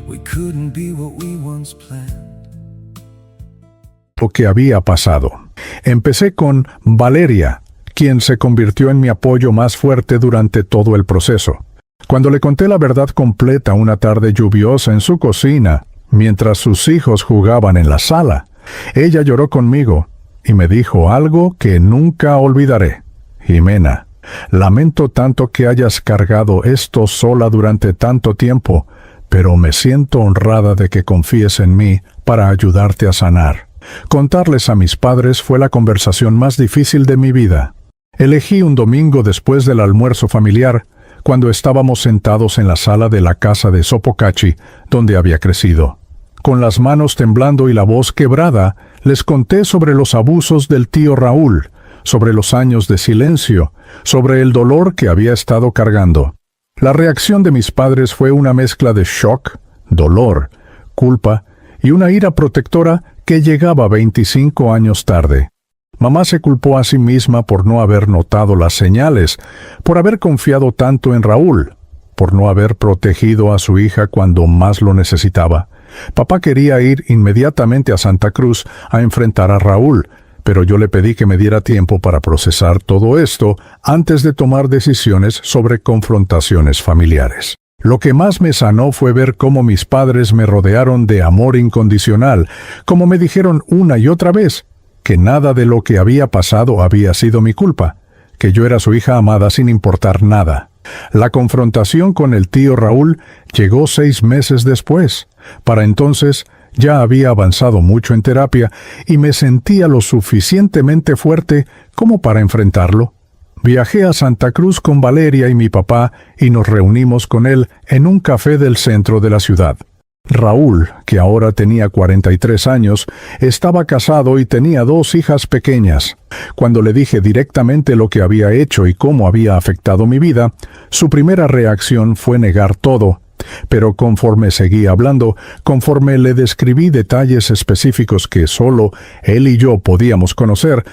We couldn't be what we once planned. Lo que había pasado. Empecé con Valeria, quien se convirtió en mi apoyo más fuerte durante todo el proceso. Cuando le conté la verdad completa una tarde lluviosa en su cocina, mientras sus hijos jugaban en la sala, ella lloró conmigo y me dijo algo que nunca olvidaré. Jimena, lamento tanto que hayas cargado esto sola durante tanto tiempo, pero me siento honrada de que confíes en mí para ayudarte a sanar. Contarles a mis padres fue la conversación más difícil de mi vida. Elegí un domingo después del almuerzo familiar, cuando estábamos sentados en la sala de la casa de Sopocachi, donde había crecido. Con las manos temblando y la voz quebrada, les conté sobre los abusos del tío Raúl, sobre los años de silencio, sobre el dolor que había estado cargando. La reacción de mis padres fue una mezcla de shock, dolor, culpa y una ira protectora que llegaba 25 años tarde. Mamá se culpó a sí misma por no haber notado las señales, por haber confiado tanto en Raúl, por no haber protegido a su hija cuando más lo necesitaba. Papá quería ir inmediatamente a Santa Cruz a enfrentar a Raúl, pero yo le pedí que me diera tiempo para procesar todo esto antes de tomar decisiones sobre confrontaciones familiares. Lo que más me sanó fue ver cómo mis padres me rodearon de amor incondicional, como me dijeron una y otra vez que nada de lo que había pasado había sido mi culpa, que yo era su hija amada sin importar nada. La confrontación con el tío Raúl llegó 6 meses después. Para entonces ya había avanzado mucho en terapia y me sentía lo suficientemente fuerte como para enfrentarlo. Viajé a Santa Cruz con Valeria y mi papá y nos reunimos con él en un café del centro de la ciudad. Raúl, que ahora tenía 43 años, estaba casado y tenía 2 hijas pequeñas. Cuando le dije directamente lo que había hecho y cómo había afectado mi vida, su primera reacción fue negar todo. Pero conforme seguí hablando, conforme le describí detalles específicos que solo él y yo podíamos conocer,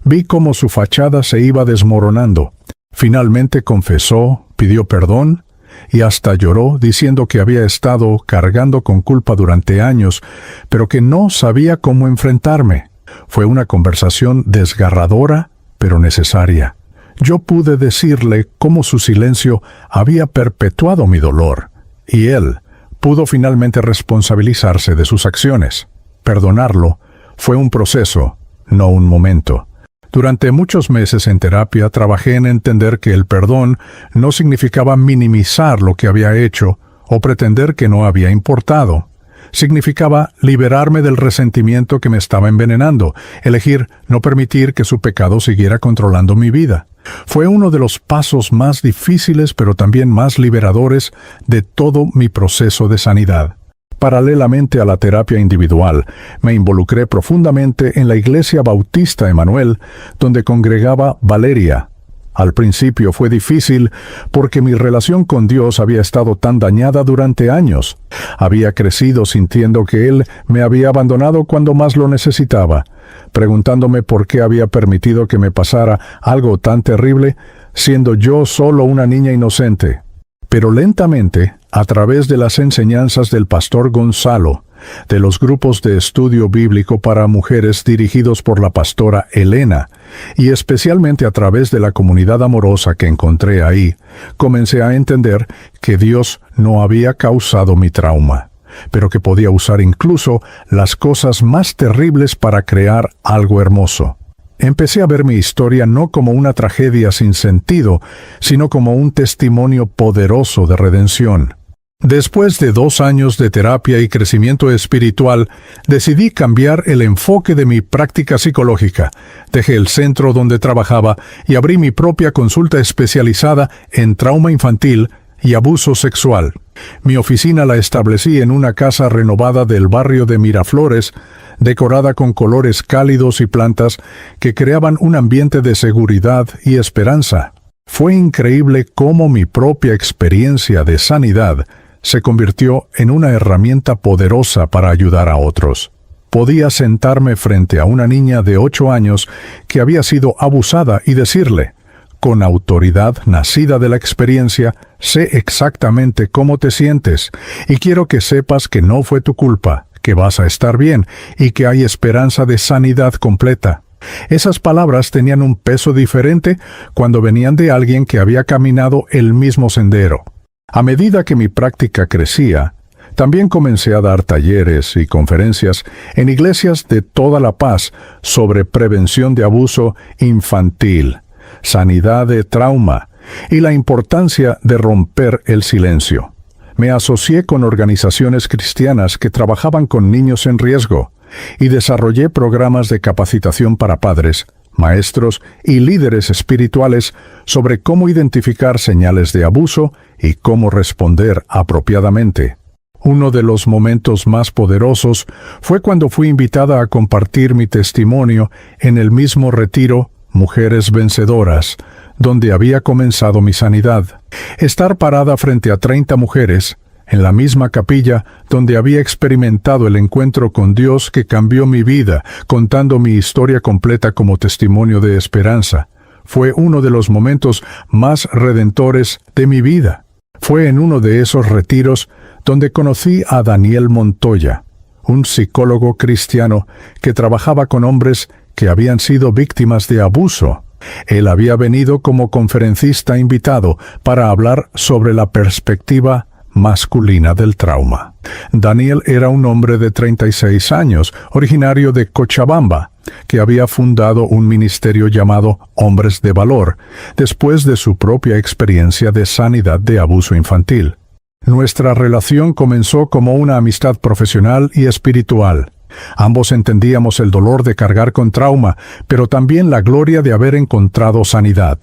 vi cómo su fachada se iba desmoronando. Finalmente confesó, pidió perdón y hasta lloró diciendo que había estado cargando con culpa durante años, pero que no sabía cómo enfrentarme. Fue una conversación desgarradora, pero necesaria. yo pude decirle cómo su silencio había perpetuado mi dolor, y él pudo finalmente responsabilizarse de sus acciones. Perdonarlo fue un proceso, no un momento. Durante muchos meses en terapia trabajé en entender que el perdón no significaba minimizar lo que había hecho o pretender que no había importado. Significaba liberarme del resentimiento que me estaba envenenando, elegir no permitir que su pecado siguiera controlando mi vida. Fue uno de los pasos más difíciles pero también más liberadores de todo mi proceso de sanidad. Paralelamente a la terapia individual, me involucré profundamente en la Iglesia Bautista Emanuel, donde congregaba Valeria. Al principio fue difícil porque mi relación con Dios había estado tan dañada durante años. Había crecido sintiendo que Él me había abandonado cuando más lo necesitaba, preguntándome por qué había permitido que me pasara algo tan terrible, siendo yo solo una niña inocente. Pero lentamente, a través de las enseñanzas del pastor Gonzalo, de los grupos de estudio bíblico para mujeres dirigidos por la pastora Elena, y especialmente a través de la comunidad amorosa que encontré ahí, comencé a entender que Dios no había causado mi trauma, pero que podía usar incluso las cosas más terribles para crear algo hermoso. Empecé a ver mi historia no como una tragedia sin sentido, sino como un testimonio poderoso de redención. Después de 2 años de terapia y crecimiento espiritual, decidí cambiar el enfoque de mi práctica psicológica. Dejé el centro donde trabajaba y abrí mi propia consulta especializada en trauma infantil y abuso sexual. Mi oficina la establecí en una casa renovada del barrio de Miraflores, decorada con colores cálidos y plantas que creaban un ambiente de seguridad y esperanza. Fue increíble cómo mi propia experiencia de sanidad se convirtió en una herramienta poderosa para ayudar a otros. Podía sentarme frente a una niña de 8 años que había sido abusada y decirle, con autoridad nacida de la experiencia, sé exactamente cómo te sientes y quiero que sepas que no fue tu culpa, que vas a estar bien y que hay esperanza de sanidad completa. Esas palabras tenían un peso diferente cuando venían de alguien que había caminado el mismo sendero. A medida que mi práctica crecía, también comencé a dar talleres y conferencias en iglesias de toda La Paz sobre prevención de abuso infantil, sanidad de trauma y la importancia de romper el silencio. Me asocié con organizaciones cristianas que trabajaban con niños en riesgo y desarrollé programas de capacitación para padres, maestros y líderes espirituales sobre cómo identificar señales de abuso y cómo responder apropiadamente. Uno de los momentos más poderosos fue cuando fui invitada a compartir mi testimonio en el mismo retiro Mujeres Vencedoras, donde había comenzado mi sanidad. Estar parada frente a 30 mujeres, en la misma capilla donde había experimentado el encuentro con Dios que cambió mi vida, contando mi historia completa como testimonio de esperanza, fue uno de los momentos más redentores de mi vida. Fue en uno de esos retiros donde conocí a Daniel Montoya, un psicólogo cristiano que trabajaba con hombres que habían sido víctimas de abuso. Él había venido como conferencista invitado para hablar sobre la perspectiva masculina del trauma. Daniel era un hombre de 36 años, originario de Cochabamba, que había fundado un ministerio llamado Hombres de Valor, después de su propia experiencia de sanidad de abuso infantil. Nuestra relación comenzó como una amistad profesional y espiritual. Ambos entendíamos el dolor de cargar con trauma, pero también la gloria de haber encontrado sanidad.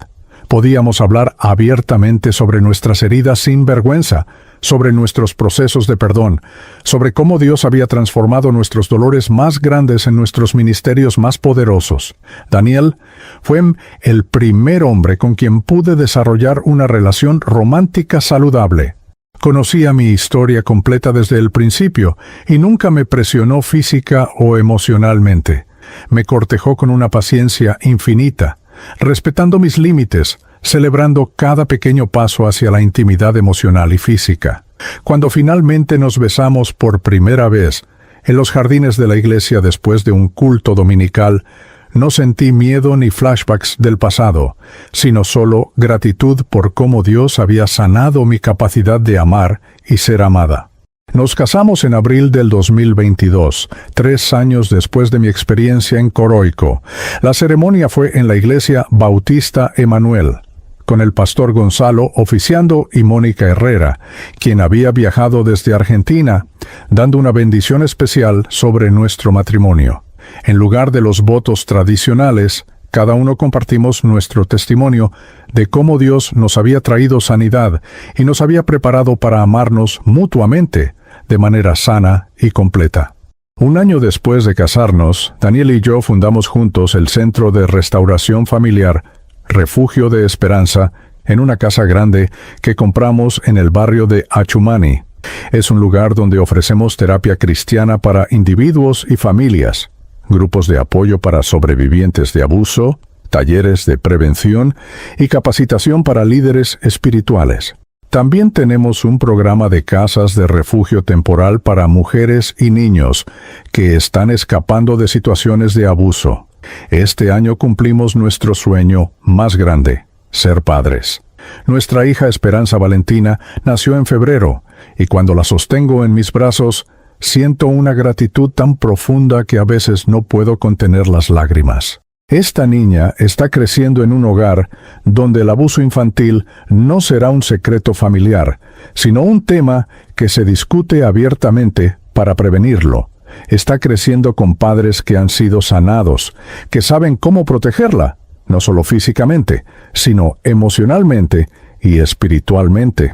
Podíamos hablar abiertamente sobre nuestras heridas sin vergüenza, sobre nuestros procesos de perdón, sobre cómo Dios había transformado nuestros dolores más grandes en nuestros ministerios más poderosos. Daniel fue el primer hombre con quien pude desarrollar una relación romántica saludable. Conocía mi historia completa desde el principio y nunca me presionó física o emocionalmente. Me cortejó con una paciencia infinita, respetando mis límites, celebrando cada pequeño paso hacia la intimidad emocional y física. Cuando finalmente nos besamos por primera vez en los jardines de la iglesia después de un culto dominical, No sentí miedo ni flashbacks del pasado, sino solo gratitud por cómo Dios había sanado mi capacidad de amar y ser amada. Nos casamos en abril del 2022, 3 años después de mi experiencia en Coroico. La ceremonia fue en la iglesia Bautista Emanuel, con el pastor Gonzalo oficiando y Mónica Herrera, quien había viajado desde Argentina, dando una bendición especial sobre nuestro matrimonio. En lugar de los votos tradicionales, cada uno compartimos nuestro testimonio de cómo Dios nos había traído sanidad y nos había preparado para amarnos mutuamente, de manera sana y completa. Un año después de casarnos, Daniel y yo fundamos juntos el Centro de Restauración Familiar Refugio de Esperanza en una casa grande que compramos en el barrio de Achumani. Es un lugar donde ofrecemos terapia cristiana para individuos y familias, grupos de apoyo para sobrevivientes de abuso, talleres de prevención y capacitación para líderes espirituales. También tenemos un programa de casas de refugio temporal para mujeres y niños que están escapando de situaciones de abuso. Este año cumplimos nuestro sueño más grande, ser padres. Nuestra hija Esperanza Valentina nació en febrero, y cuando la sostengo en mis brazos, siento una gratitud tan profunda que a veces no puedo contener las lágrimas. Esta niña está creciendo en un hogar donde el abuso infantil no será un secreto familiar, sino un tema que se discute abiertamente para prevenirlo. Está creciendo con padres que han sido sanados, que saben cómo protegerla, no solo físicamente, sino emocionalmente y espiritualmente.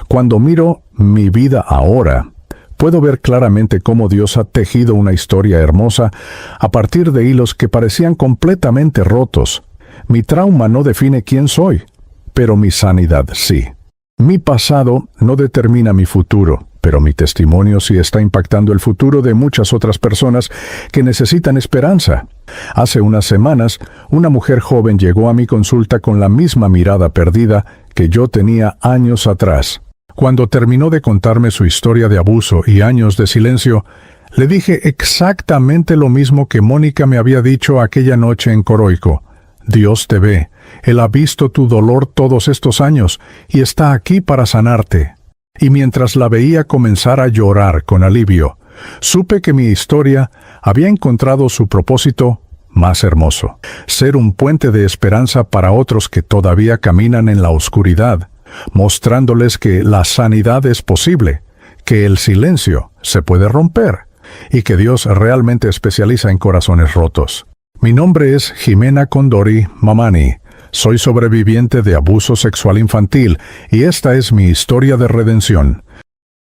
Cuando miro mi vida ahora, puedo ver claramente cómo Dios ha tejido una historia hermosa a partir de hilos que parecían completamente rotos. Mi trauma no define quién soy, pero mi sanidad sí. Mi pasado no determina mi futuro, pero mi testimonio sí está impactando el futuro de muchas otras personas que necesitan esperanza. Hace unas semanas, una mujer joven llegó a mi consulta con la misma mirada perdida que yo tenía años atrás. Cuando terminó de contarme su historia de abuso y años de silencio, le dije exactamente lo mismo que Mónica me había dicho aquella noche en Coroico. Dios te ve, Él ha visto tu dolor todos estos años y está aquí para sanarte. Y mientras la veía comenzar a llorar con alivio, supe que mi historia había encontrado su propósito más hermoso: ser un puente de esperanza para otros que todavía caminan en la oscuridad, mostrándoles que la sanidad es posible, que el silencio se puede romper y que Dios realmente especializa en corazones rotos. Mi nombre es Jimena Condori Mamani. Soy sobreviviente de abuso sexual infantil y esta es mi historia de redención.